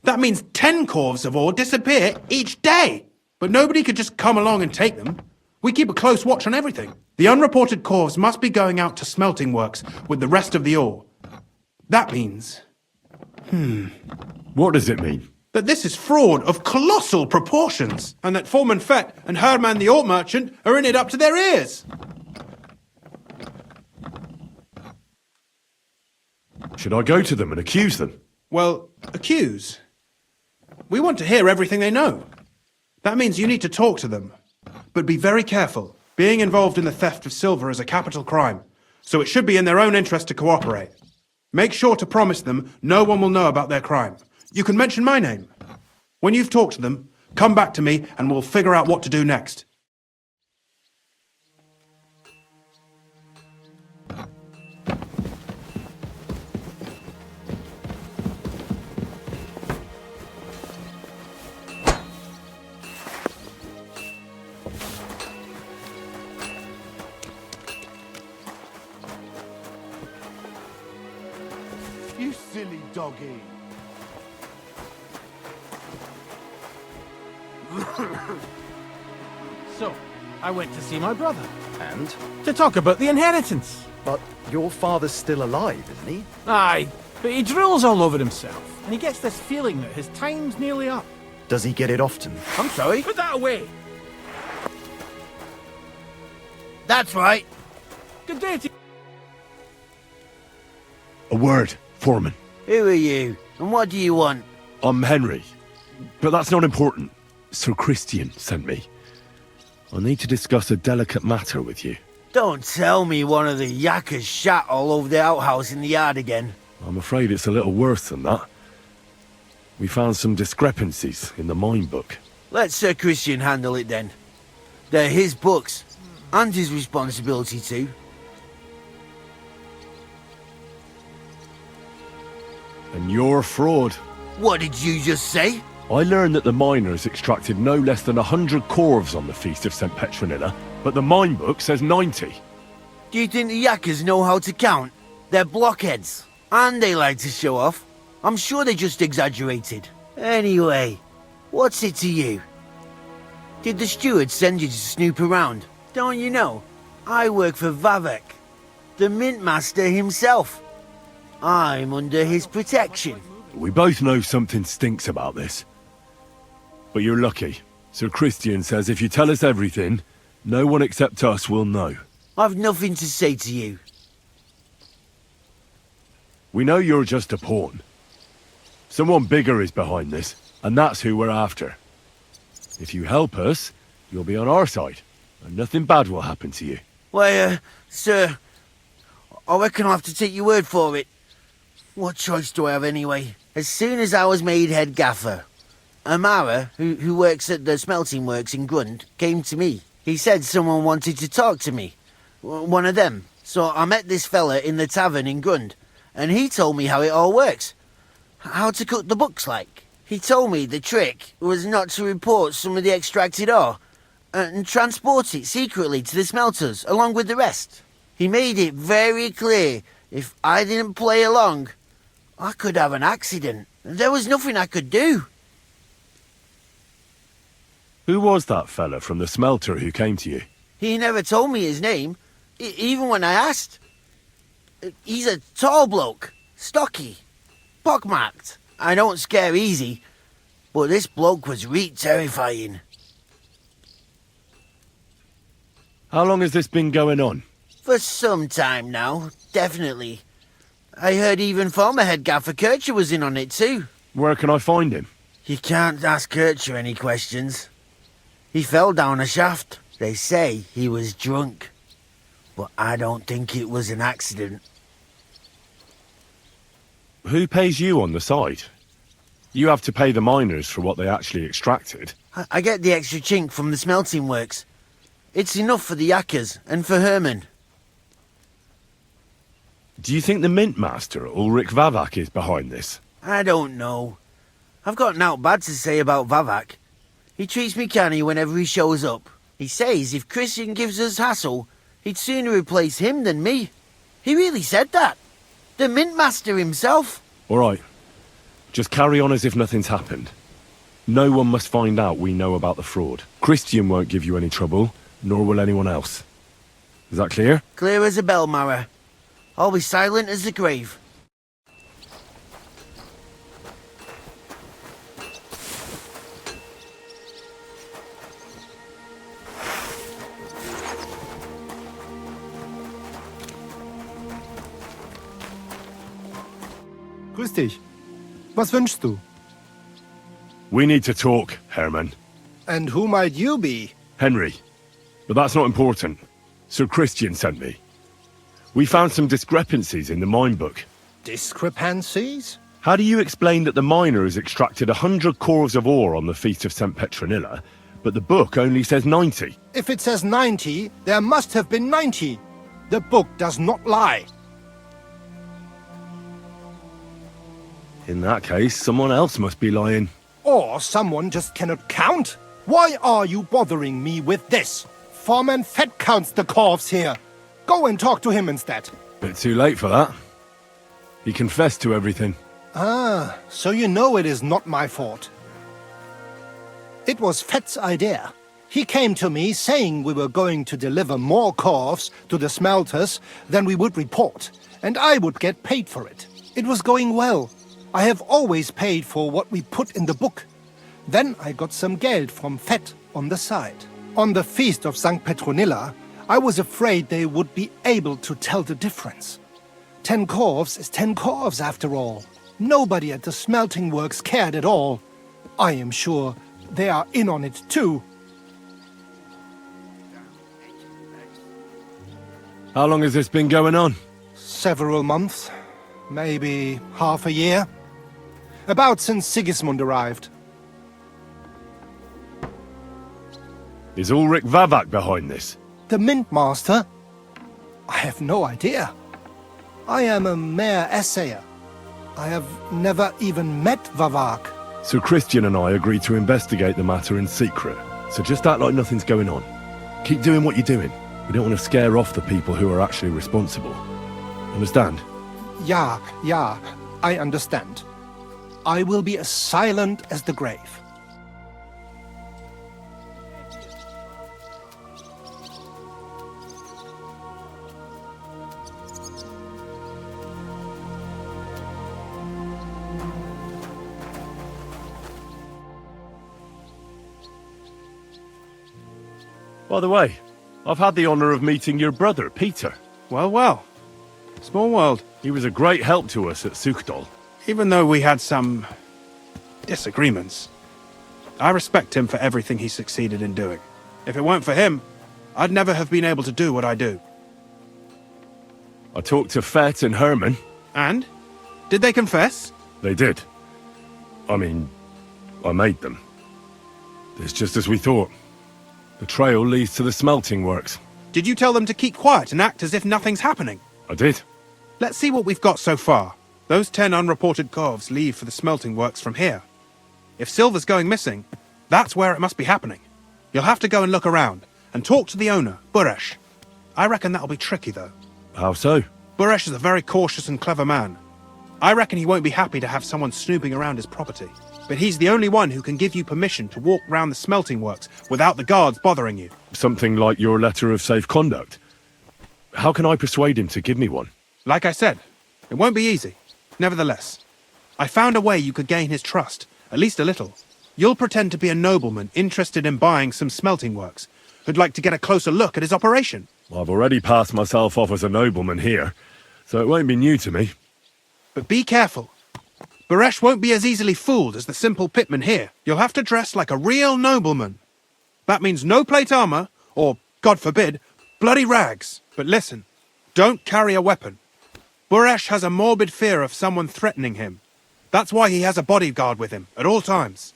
Speaker 13: That means 10 corves of ore disappear each day. But nobody could just come along and take them. We keep a close watch on everything. The unreported corves must be going out to smelting works with the rest of the ore. That means...
Speaker 3: What does it mean?
Speaker 13: That this is fraud of colossal proportions, and that Foreman Fett and Herman the ore merchant are in it up to their ears.
Speaker 3: Should I go to them and accuse them?
Speaker 13: Well, accuse? We want to hear everything they know. That means you need to talk to them. But be very careful. Being involved in the theft of silver is a capital crime, so it should be in their own interest to cooperate. Make sure to promise them no one will know about their crime. You can mention my name. When you've talked to them, come back to me and we'll figure out what to do next.
Speaker 7: You silly doggy.
Speaker 6: So, I went to see my brother.
Speaker 16: And?
Speaker 6: To talk about the inheritance.
Speaker 16: But your father's still alive, isn't he?
Speaker 6: Aye, but he drills all over himself, and he gets this feeling that his time's nearly up.
Speaker 16: Does he get it often?
Speaker 6: I'm sorry? Put that away!
Speaker 5: That's right.
Speaker 6: Good day to you.
Speaker 3: A word, Foreman.
Speaker 5: Who are you? And what do you want?
Speaker 3: I'm Henry. But that's not important. Sir Christian sent me. I need to discuss a delicate matter with you.
Speaker 5: Don't tell me one of the yakkers shat all over the outhouse in the yard again.
Speaker 3: I'm afraid it's a little worse than that. We found some discrepancies in the mine book.
Speaker 5: Let Sir Christian handle it then. They're his books, and his responsibility too.
Speaker 3: And you're a fraud.
Speaker 5: What did you just say?
Speaker 3: I learned that the miners extracted no less than 100 corves on the Feast of St. Petronilla, but the mine book says 90.
Speaker 5: Do you think the yakkers know how to count? They're blockheads, and they like to show off. I'm sure they just exaggerated. Anyway, what's it to you? Did the steward send you to snoop around? Don't you know? I work for Vavek, the mint master himself. I'm under his protection.
Speaker 3: We both know something stinks about this. But you're lucky. Sir Christian says if you tell us everything, no one except us will know.
Speaker 5: I've nothing to say to you.
Speaker 3: We know you're just a pawn. Someone bigger is behind this, and that's who we're after. If you help us, you'll be on our side, and nothing bad will happen to you.
Speaker 5: Why, sir, I reckon I'll have to take your word for it. What choice do I have anyway? As soon as I was made head gaffer, Amara, who works at the smelting works in Grund, came to me. He said someone wanted to talk to me. One of them. So I met this fella in the tavern in Grund, and he told me how it all works. How to cook the books like. He told me the trick was not to report some of the extracted ore, and transport it secretly to the smelters, along with the rest. He made it very clear if I didn't play along, I could have an accident. There was nothing I could do.
Speaker 3: Who was that fella from the smelter who came to you?
Speaker 5: He never told me his name, even when I asked. He's a tall bloke, stocky, pockmarked. I don't scare easy, but this bloke was reet terrifying.
Speaker 3: How long has this been going on?
Speaker 5: For some time now, definitely. I heard even former head gaffer Kircher was in on it too.
Speaker 3: Where can I find him?
Speaker 5: You can't ask Kircher any questions. He fell down a shaft. They say he was drunk. But I don't think it was an accident.
Speaker 3: Who pays you on the side? You have to pay the miners for what they actually extracted.
Speaker 5: I get the extra chink from the smelting works. It's enough for the yakkers and for Herman.
Speaker 3: Do you think the mint master, Ulrich Vavak, is behind this?
Speaker 5: I don't know. I've got naught bad to say about Vavak. He treats me canny whenever he shows up. He says if Christian gives us hassle, he'd sooner replace him than me. He really said that. The mint master himself.
Speaker 3: All right. Just carry on as if nothing's happened. No one must find out we know about the fraud. Christian won't give you any trouble, nor will anyone else. Is that clear?
Speaker 5: Clear as a bell, Mara. I'll be silent as the grave.
Speaker 7: Grüß dich. Was wünschst du?
Speaker 3: We need to talk, Herman.
Speaker 7: And who might you be?
Speaker 3: Henry. But that's not important. Sir Christian sent me. We found some discrepancies in the mine book.
Speaker 7: Discrepancies?
Speaker 3: How do you explain that the miners extracted 100 corves of ore on the Feast of St. Petronilla, but the book only says 90?
Speaker 7: If it says 90, there must have been 90. The book does not lie.
Speaker 3: In that case, someone else must be lying.
Speaker 7: Or someone just cannot count. Why are you bothering me with this? Foreman Fett counts the corves here. Go and talk to him instead.
Speaker 3: Bit too late for that. He confessed to everything.
Speaker 17: Ah, so you know it is not my fault. It was Fett's idea. He came to me saying we were going to deliver more corves to the smelters than we would report, and I would get paid for it. It was going well. I have always paid for what we put in the book. Then I got some geld from Fett on the side. On the feast of St. Petronilla, I was afraid they would be able to tell the difference. 10 corves is 10 corves after all. Nobody at the smelting works cared at all. I am sure they are in on it too.
Speaker 3: How long has this been going on?
Speaker 17: Several months. Maybe half a year. About since Sigismund arrived.
Speaker 3: Is Ulrich Vavak behind this?
Speaker 17: The Mint Master? I have no idea. I am a mere assayer. I have never even met Vavak.
Speaker 3: So Christian and I agreed to investigate the matter in secret. So just act like nothing's going on. Keep doing what you're doing. We don't want to scare off the people who are actually responsible. Understand?
Speaker 17: Yeah, I understand. I will be as silent as the grave.
Speaker 3: By the way, I've had the honour of meeting your brother, Peter.
Speaker 13: Well, well. Small world.
Speaker 3: He was a great help to us at Sukdal.
Speaker 13: Even though we had some disagreements, I respect him for everything he succeeded in doing. If it weren't for him, I'd never have been able to do what I do.
Speaker 3: I talked to Fett and Herman.
Speaker 13: And? Did they confess?
Speaker 3: They did. I mean, I made them. It's just as we thought. The trail leads to the smelting works.
Speaker 13: Did you tell them to keep quiet and act as if nothing's happening?
Speaker 3: I did.
Speaker 13: Let's see what we've got so far. Those 10 unreported corves leave for the smelting works from here. If silver's going missing, that's where it must be happening. You'll have to go and look around, and talk to the owner, Buresh. I reckon that'll be tricky, though.
Speaker 3: How so?
Speaker 13: Buresh is a very cautious and clever man. I reckon he won't be happy to have someone snooping around his property. But he's the only one who can give you permission to walk round the smelting works without the guards bothering you.
Speaker 3: Something like your letter of safe conduct. How can I persuade him to give me one?
Speaker 13: Like I said, it won't be easy. Nevertheless, I found a way you could gain his trust, at least a little. You'll pretend to be a nobleman interested in buying some smelting works, who'd like to get a closer look at his operation.
Speaker 3: I've already passed myself off as a nobleman here, so it won't be new to me.
Speaker 13: But be careful. Buresh won't be as easily fooled as the simple pitman here. You'll have to dress like a real nobleman. That means no plate armor, or, God forbid, bloody rags. But listen, don't carry a weapon. Buresh has a morbid fear of someone threatening him. That's why he has a bodyguard with him at all times.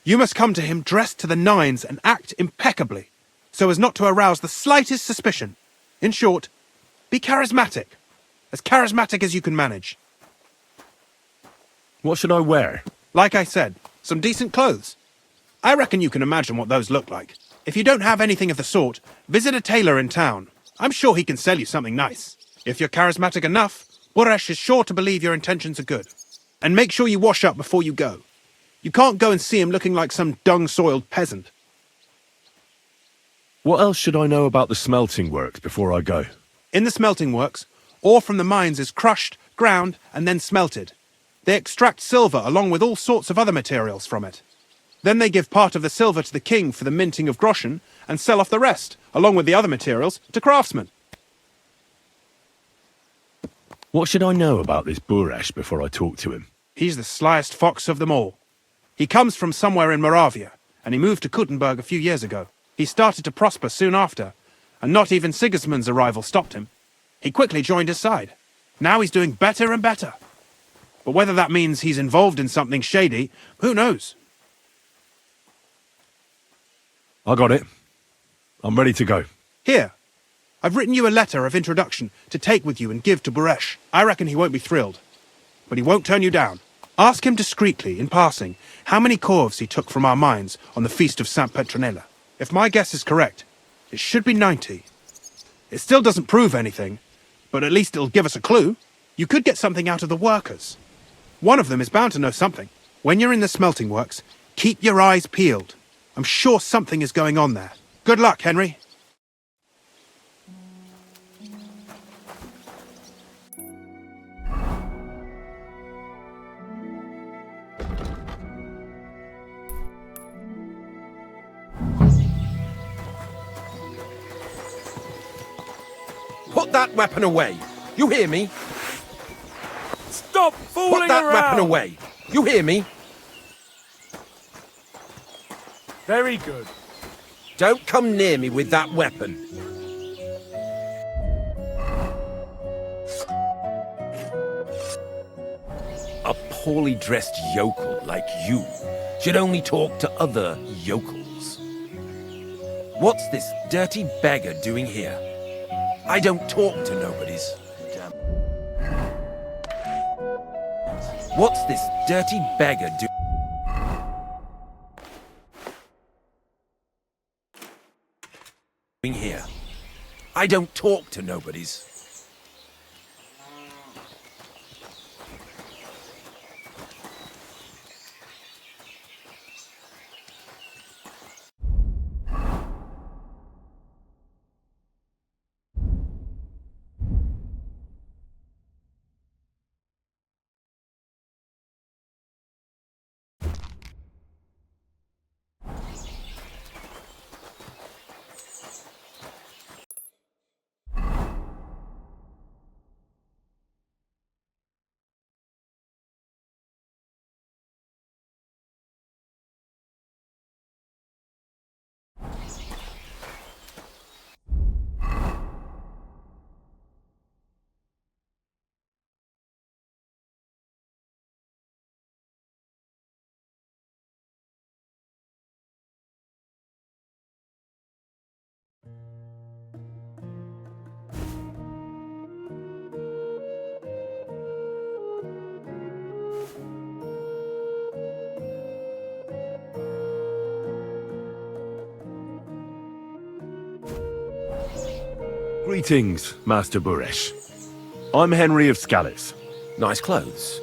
Speaker 13: You must come to him dressed to the nines and act impeccably, so as not to arouse the slightest suspicion. In short, be charismatic as you can manage.
Speaker 3: What should I wear?
Speaker 13: Like I said, some decent clothes. I reckon you can imagine what those look like. If you don't have anything of the sort, visit a tailor in town. I'm sure he can sell you something nice. If you're charismatic enough, Buresh is sure to believe your intentions are good. And make sure you wash up before you go. You can't go and see him looking like some dung-soiled peasant.
Speaker 3: What else should I know about the smelting works before I go?
Speaker 13: In the smelting works, ore from the mines is crushed, ground, and then smelted. They extract silver along with all sorts of other materials from it. Then they give part of the silver to the king for the minting of groschen, and sell off the rest, along with the other materials, to craftsmen.
Speaker 3: What should I know about this Buresh before I talk to him?
Speaker 13: He's the slyest fox of them all. He comes from somewhere in Moravia, and he moved to Kuttenberg a few years ago. He started to prosper soon after, and not even Sigismund's arrival stopped him. He quickly joined his side. Now he's doing better and better. But whether that means he's involved in something shady, who knows?
Speaker 3: I got it. I'm ready to go.
Speaker 13: Here. I've written you a letter of introduction to take with you and give to Buresh. I reckon he won't be thrilled. But he won't turn you down. Ask him discreetly, in passing, how many corves he took from our mines on the feast of St. Petronilla. If my guess is correct, it should be 90. It still doesn't prove anything, but at least it'll give us a clue. You could get something out of the workers. One of them is bound to know something. When you're in the smelting works, keep your eyes peeled. I'm sure something is going on there. Good luck, Henry.
Speaker 18: Put that weapon away! You hear me?
Speaker 11: Stop fooling
Speaker 18: Put that
Speaker 11: around!
Speaker 18: weapon away! You hear me?
Speaker 11: Very good.
Speaker 18: Don't come near me with that weapon. A poorly dressed yokel like you should only talk to other yokels. What's this dirty beggar doing here? I don't talk to nobodies. What's this dirty beggar doing here? I don't talk to nobodies.
Speaker 3: Greetings, Master Buresh. I'm Henry of Skalitz.
Speaker 18: Nice clothes.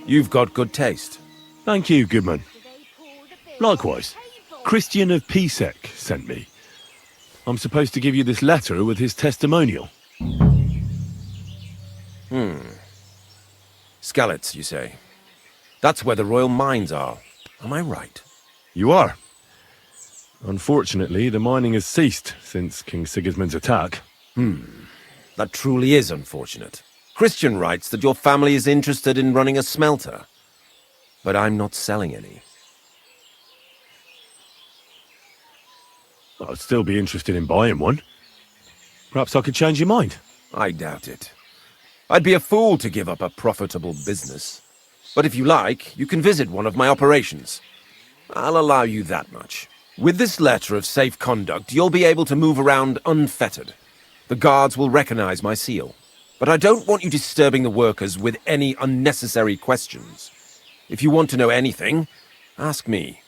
Speaker 18: You've got good taste.
Speaker 3: Thank you, Goodman. Likewise, Christian of Pisek sent me. I'm supposed to give you this letter with his testimonial.
Speaker 18: Skalitz, you say? That's where the royal mines are. Am I right?
Speaker 3: You are. Unfortunately, the mining has ceased since King Sigismund's attack.
Speaker 18: That truly is unfortunate. Christian writes that your family is interested in running a smelter. But I'm not selling any.
Speaker 3: I'd still be interested in buying one. Perhaps I could change your mind.
Speaker 18: I doubt it. I'd be a fool to give up a profitable business. But if you like, you can visit one of my operations. I'll allow you that much. With this letter of safe conduct, you'll be able to move around unfettered. The guards will recognize my seal. But I don't want you disturbing the workers with any unnecessary questions. If you want to know anything, ask me.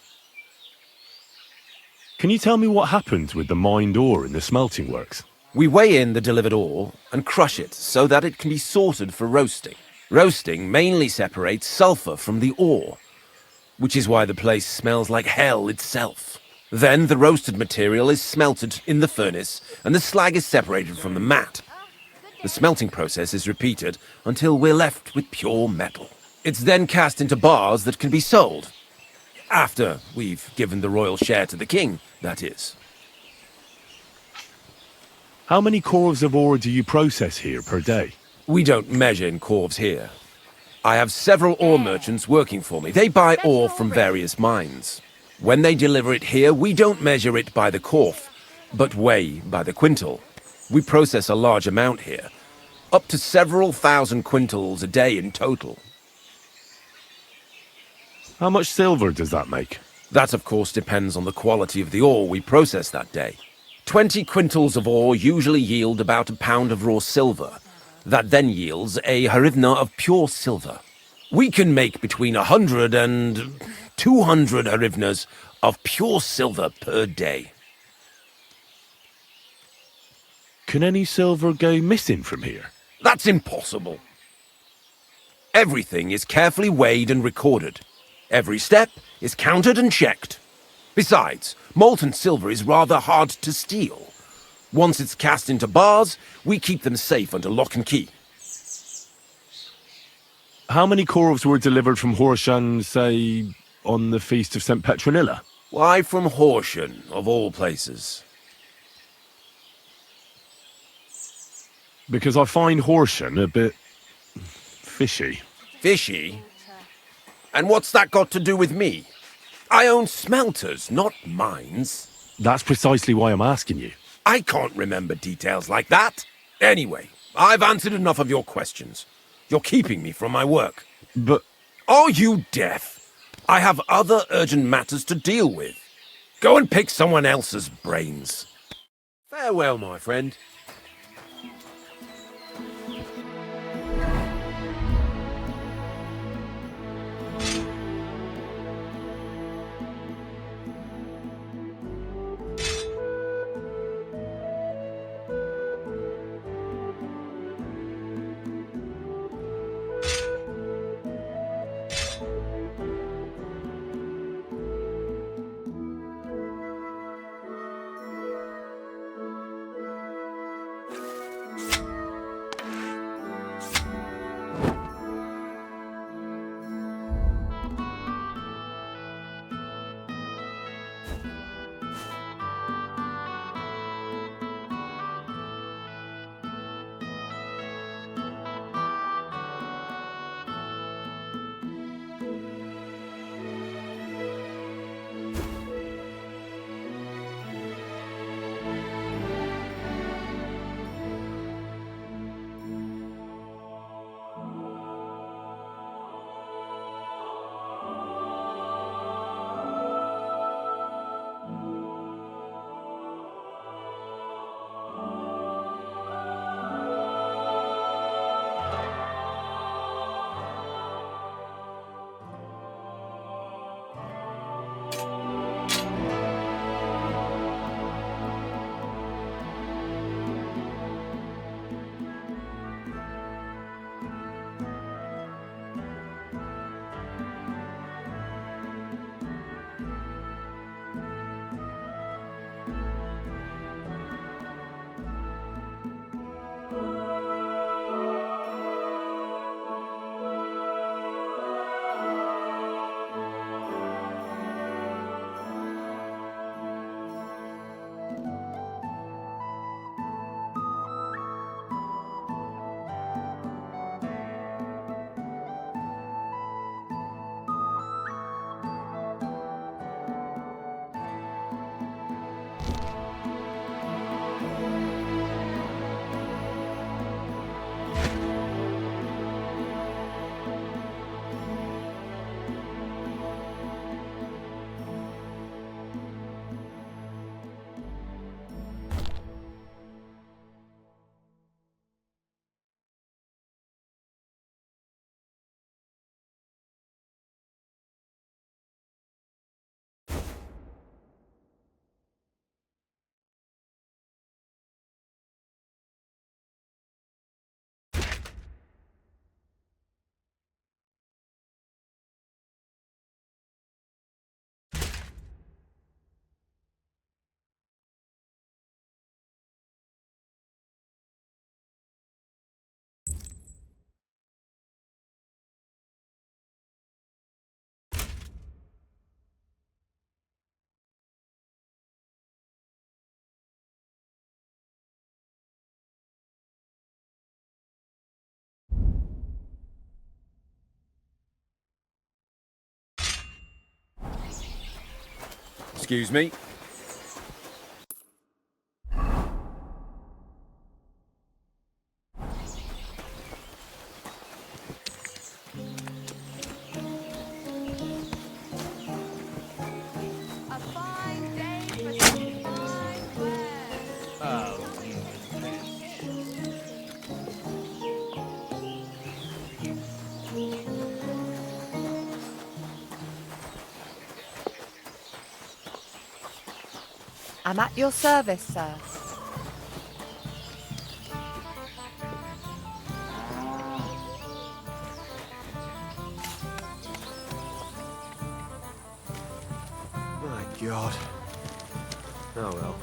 Speaker 3: Can you tell me what happened with the mined ore in the smelting works?
Speaker 18: We weigh in the delivered ore and crush it so that it can be sorted for roasting. Roasting mainly separates sulfur from the ore, which is why the place smells like hell itself. Then the roasted material is smelted in the furnace and the slag is separated from the matte. The smelting process is repeated until we're left with pure metal. It's then cast into bars that can be sold. After we've given the royal share to the king, that is.
Speaker 3: How many corves of ore do you process here per day?
Speaker 18: We don't measure in corves here. I have several ore merchants working for me. They buy ore from various mines. When they deliver it here, we don't measure it by the corf, but weigh by the quintal. We process a large amount here, up to several thousand quintals a day in total.
Speaker 3: How much silver does that make?
Speaker 18: That, of course, depends on the quality of the ore we process that day. 20 quintals of ore usually yield about a pound of raw silver. That then yields a harivna of pure silver. We can make between 100 and 200 harivnas of pure silver per day.
Speaker 3: Can any silver go missing from here?
Speaker 18: That's impossible. Everything is carefully weighed and recorded. Every step is counted and checked. Besides, molten silver is rather hard to steal. Once it's cast into bars, we keep them safe under lock and key.
Speaker 7: How many corves were delivered from Horsham, say, on the Feast of St. Petronilla?
Speaker 18: Why from Horsham, of all places?
Speaker 7: Because I find Horsham a bit... fishy.
Speaker 18: Fishy? And what's that got to do with me? I own smelters, not mines.
Speaker 7: That's precisely why I'm asking you.
Speaker 18: I can't remember details like that. Anyway, I've answered enough of your questions. You're keeping me from my work.
Speaker 7: But...
Speaker 18: Are you deaf? I have other urgent matters to deal with. Go and pick someone else's brains. Farewell, my friend. Excuse me.
Speaker 19: I'm at your service, sir.
Speaker 18: God. Oh well.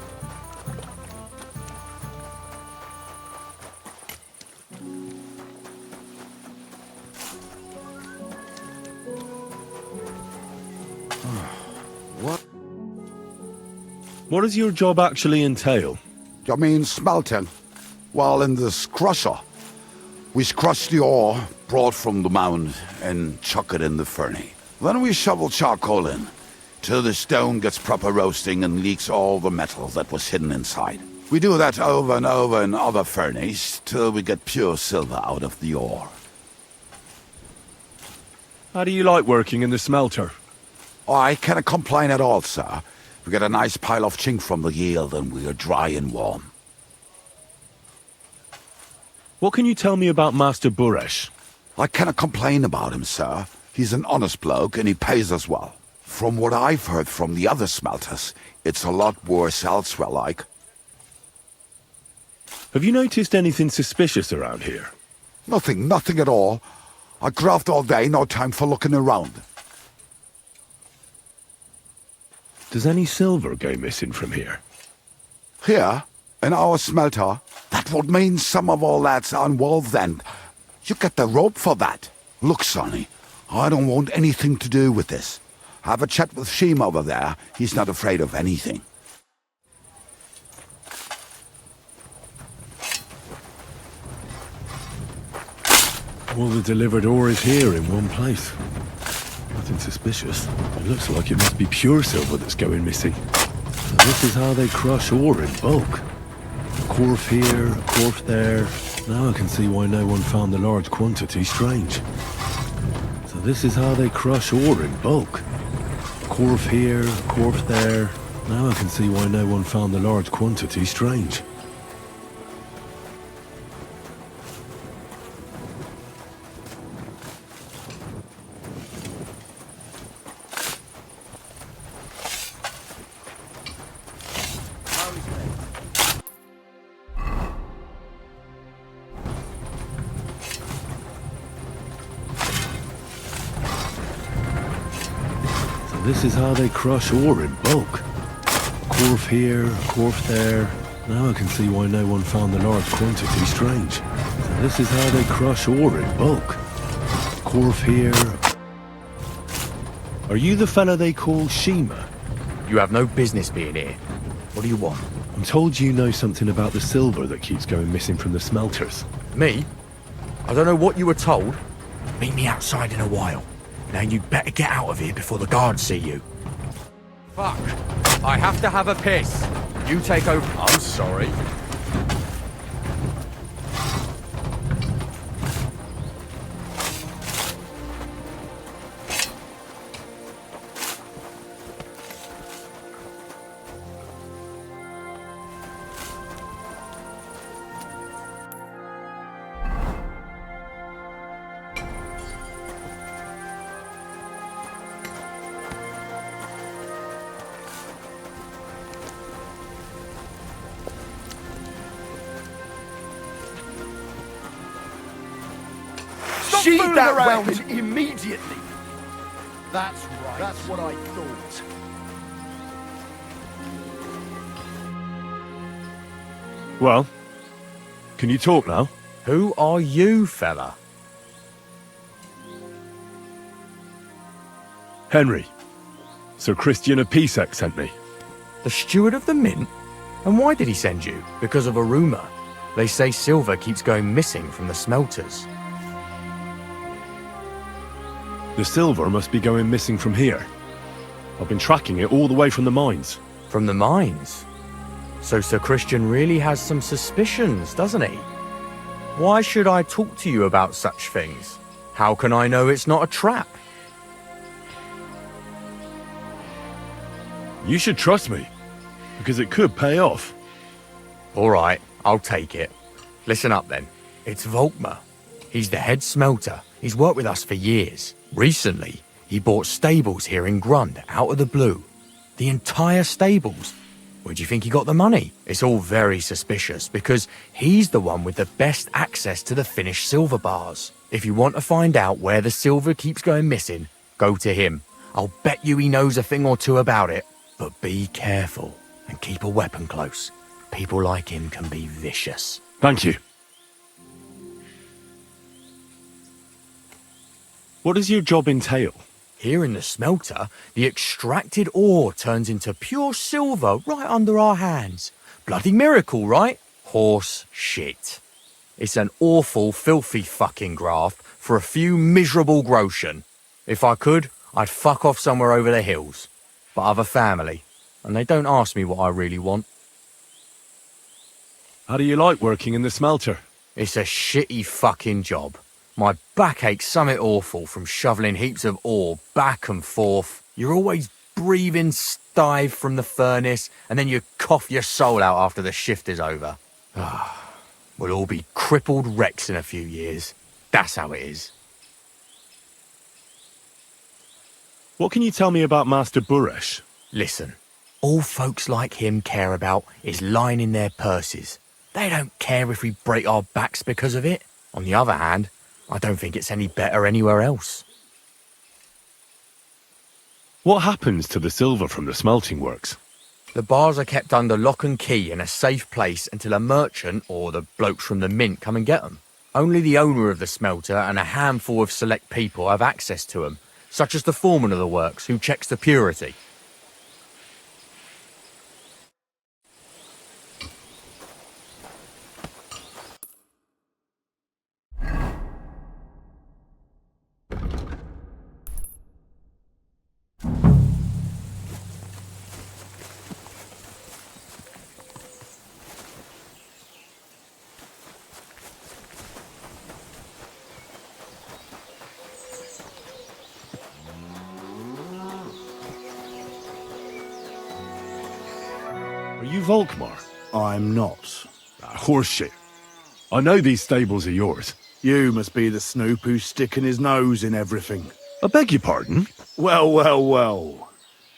Speaker 3: What does your job actually entail?
Speaker 20: You mean smelting? Well, in this crusher, we crush the ore brought from the mound and chuck it in the furnace. Then we shovel charcoal in, till the stone gets proper roasting and leaks all the metal that was hidden inside. We do that over and over in other furnaces, till we get pure silver out of the ore.
Speaker 3: How do you like working in the smelter?
Speaker 20: Oh, I can't complain at all, sir. We get a nice pile of chink from the yield and we are dry and warm.
Speaker 3: What can you tell me about Master Buresh?
Speaker 20: I cannot complain about him, sir. He's an honest bloke and he pays us well. From what I've heard from the other smelters, it's a lot worse elsewhere, like.
Speaker 3: Have you noticed anything suspicious around here?
Speaker 20: Nothing at all. I graft all day, no time for looking around.
Speaker 3: Does any silver go missing from here?
Speaker 20: Here, in our smelter, that would mean some of our lads are involved then. You get the rope for that. Look, Sonny, I don't want anything to do with this. Have a chat with Sheem over there. He's not afraid of anything.
Speaker 3: All the delivered ore is here in one place. Nothing suspicious. It looks like it must be pure silver that's going missing. So this is how they crush ore in bulk. A quarf here, a quarf there. Now I can see why no one found the large quantity strange. So this is how they crush ore in bulk. A quarf here, a quarf there. Now I can see why no one found the large quantity strange. This is how they crush ore in bulk. Quarf here, a quarf there. Now I can see why no one found the large quantity strange. So this is how they crush ore in bulk. Quarf here. Are you the fella they call Shima?
Speaker 21: You have no business being here. What do you want?
Speaker 3: I'm told you know something about the silver that keeps going missing from the smelters.
Speaker 21: Me? I don't know what you were told. Meet me outside in a while. Now you'd better get out of here before the guards see you. Fuck. I have to have a piss. You take over. I'm sorry.
Speaker 16: Sheathe that weapon immediately. That's right. That's what I thought.
Speaker 3: Well, can you talk now?
Speaker 21: Who are you, fella?
Speaker 3: Henry. Sir Christian of Pisek sent me.
Speaker 21: The steward of the mint? And why did he send you? Because of a rumour. They say silver keeps going missing from the smelters.
Speaker 3: The silver must be going missing from here. I've been tracking it all the way from the mines.
Speaker 21: From the mines? So Sir Christian really has some suspicions, doesn't he? Why should I talk to you about such things? How can I know it's not a trap?
Speaker 3: You should trust me, because it could pay off.
Speaker 21: All right, I'll take it. Listen up then. It's Volkmar. He's the head smelter. He's worked with us for years. Recently, he bought stables here in Grund, out of the blue. The entire stables. Where do you think he got the money? It's all very suspicious, because he's the one with the best access to the finished silver bars. If you want to find out where the silver keeps going missing, go to him. I'll bet you he knows a thing or two about it. But be careful and keep a weapon close. People like him can be vicious.
Speaker 3: Thank you. What does your job entail?
Speaker 21: Here in the smelter, the extracted ore turns into pure silver right under our hands. Bloody miracle, right? Horse shit. It's an awful, filthy fucking graft for a few miserable groschen. If I could, I'd fuck off somewhere over the hills. But I've a family, and they don't ask me what I really want.
Speaker 3: How do you like working in the smelter?
Speaker 21: It's a shitty fucking job. My back aches something awful from shoveling heaps of ore back and forth. You're always breathing stive from the furnace, and then you cough your soul out after the shift is over. We'll all be crippled wrecks in a few years. That's how it is.
Speaker 3: What can you tell me about Master Buresh?
Speaker 21: Listen, all folks like him care about is lining their purses. They don't care if we break our backs because of it. On the other hand, I don't think it's any better anywhere else.
Speaker 3: What happens to the silver from the smelting works?
Speaker 21: The bars are kept under lock and key in a safe place until a merchant or the blokes from the mint come and get them. Only the owner of the smelter and a handful of select people have access to them, such as the foreman of the works who checks the purity.
Speaker 3: Are you Volkmar?
Speaker 6: I'm not.
Speaker 3: Horseshit. I know these stables are yours.
Speaker 6: You must be the snoop who's sticking his nose in everything.
Speaker 3: I beg your pardon?
Speaker 6: Well, well, well.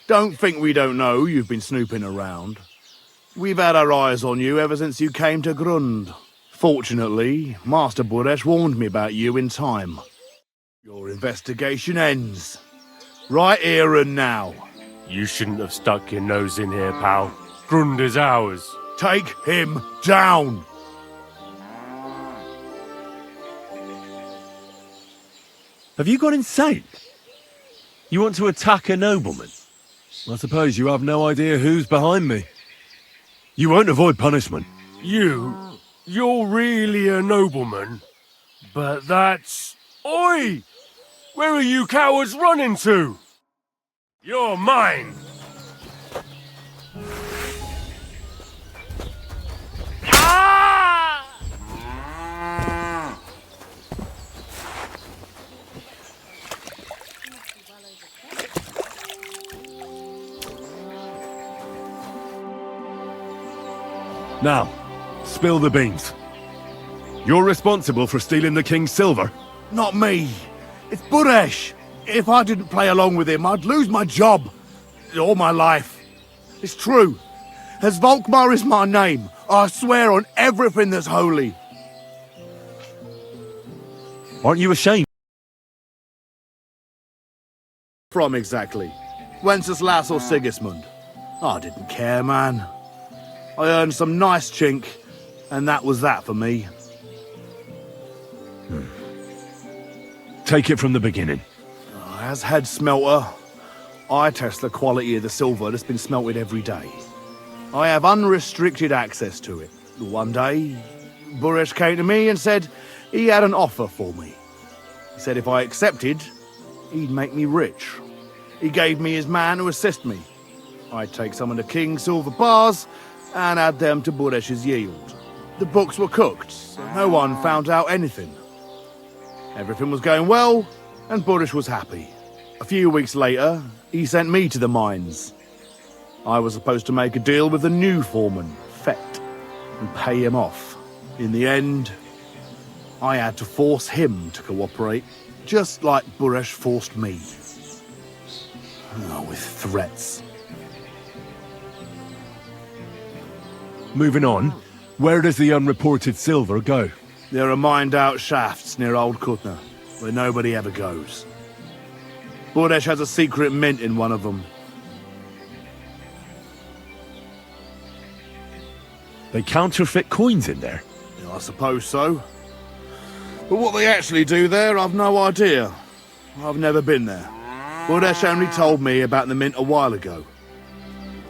Speaker 6: Don't think we don't know you've been snooping around. We've had our eyes on you ever since you came to Grund. Fortunately, Master Buresh warned me about you in time. Your investigation ends. Right here and now.
Speaker 8: You shouldn't have stuck your nose in here, pal. Grund is ours.
Speaker 6: Take him down!
Speaker 3: Have you gone insane? You want to attack a nobleman? I suppose you have no idea who's behind me. You won't avoid punishment.
Speaker 8: You're really a nobleman? But that's... Oi! Where are you cowards running to? You're mine!
Speaker 3: Now, spill the beans. You're responsible for stealing the king's silver?
Speaker 6: Not me. It's Buresh. If I didn't play along with him, I'd lose my job. All my life. It's true. As Volkmar is my name, I swear on everything that's holy.
Speaker 3: Aren't you ashamed?
Speaker 6: From exactly? Wenceslas or Sigismund? I didn't care, man. I earned some nice chink, and that was that for me.
Speaker 3: Take it from the beginning.
Speaker 6: As head smelter, I test the quality of the silver that's been smelted every day. I have unrestricted access to it. One day, Buresh came to me and said he had an offer for me. He said if I accepted, he'd make me rich. He gave me his man to assist me. I'd take some of the king's silver bars and add them to Buresh's yield. The books were cooked, so no one found out anything. Everything was going well, and Buresh was happy. A few weeks later, he sent me to the mines. I was supposed to make a deal with the new foreman, Fett, and pay him off. In the end, I had to force him to cooperate, just like Buresh forced me. With threats.
Speaker 3: Moving on, where does the unreported silver go?
Speaker 6: There are mined-out shafts near Old Kutna, where nobody ever goes. Buresh has a secret mint in one of them.
Speaker 3: They counterfeit coins in there?
Speaker 6: I suppose so. But what they actually do there, I've no idea. I've never been there. Budesh only told me about the mint a while ago.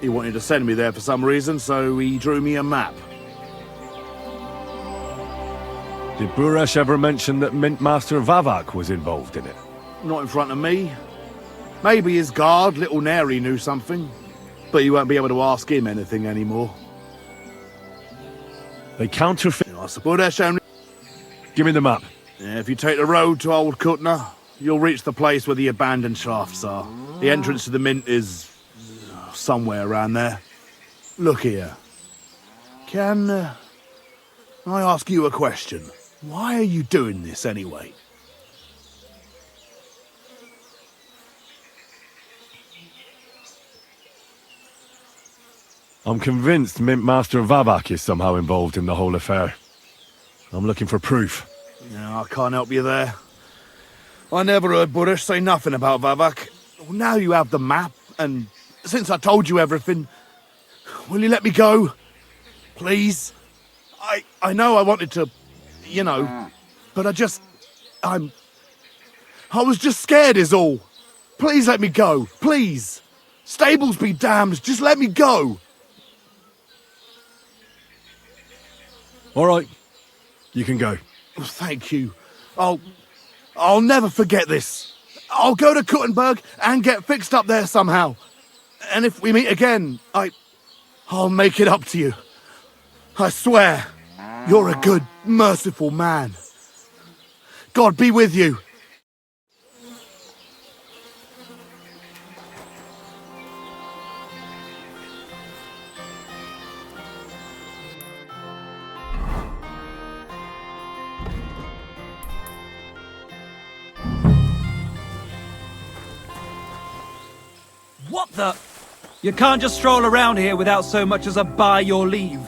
Speaker 6: He wanted to send me there for some reason, so he drew me a map.
Speaker 3: Did Buresh ever mention that Mint Master Vavak was involved in it?
Speaker 6: Not in front of me. Maybe his guard, Little Neri, knew something. But you won't be able to ask him anything anymore.
Speaker 3: They counterfeit...
Speaker 6: Budesh only...
Speaker 3: Give me the map.
Speaker 6: Yeah, if you take the road to Old Kutna, you'll reach the place where the abandoned shafts are. The entrance to the mint is... somewhere around there. Look here. Can... I ask you a question? Why are you doing this anyway?
Speaker 3: I'm convinced Mint Master Vavak is somehow involved in the whole affair. I'm looking for proof.
Speaker 6: No, I can't help you there. I never heard Budesh say nothing about Vavak. Well, now you have the map, and since I told you everything, will you let me go? Please? I know I wanted to, you know, but I was just scared is all. Please let me go, please. Stables be damned, just let me go.
Speaker 3: All right, you can go.
Speaker 6: Thank you. I'll never forget this. I'll go to Kuttenberg and get fixed up there somehow. And if we meet again, I'll make it up to you. I swear, you're a good, merciful man. God be with you.
Speaker 9: What the? You can't just stroll around here without so much as a by your leave.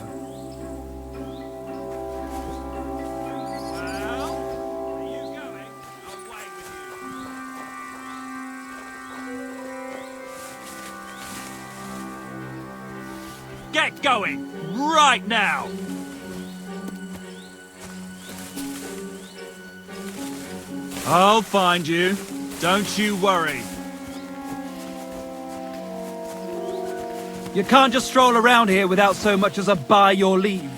Speaker 9: Get going! Right now! I'll find you. Don't you worry. You can't just stroll around here without so much as a by your leave.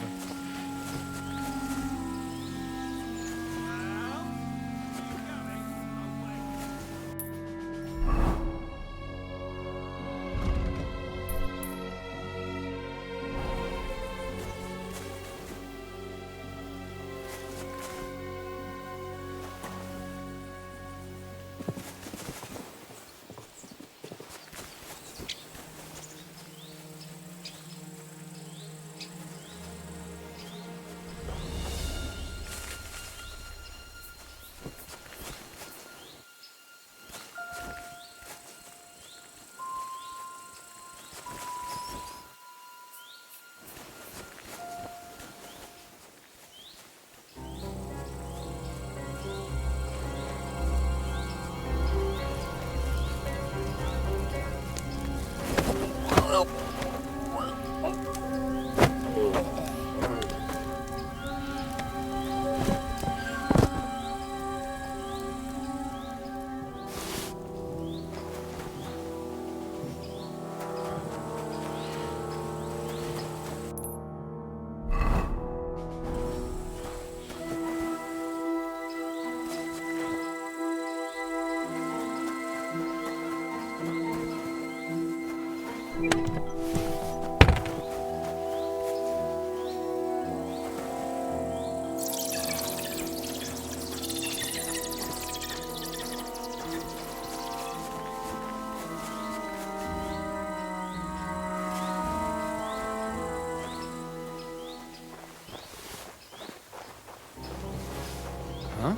Speaker 11: Huh?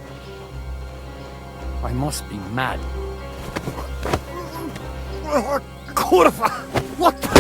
Speaker 11: I must be mad.
Speaker 16: Kurva! What the...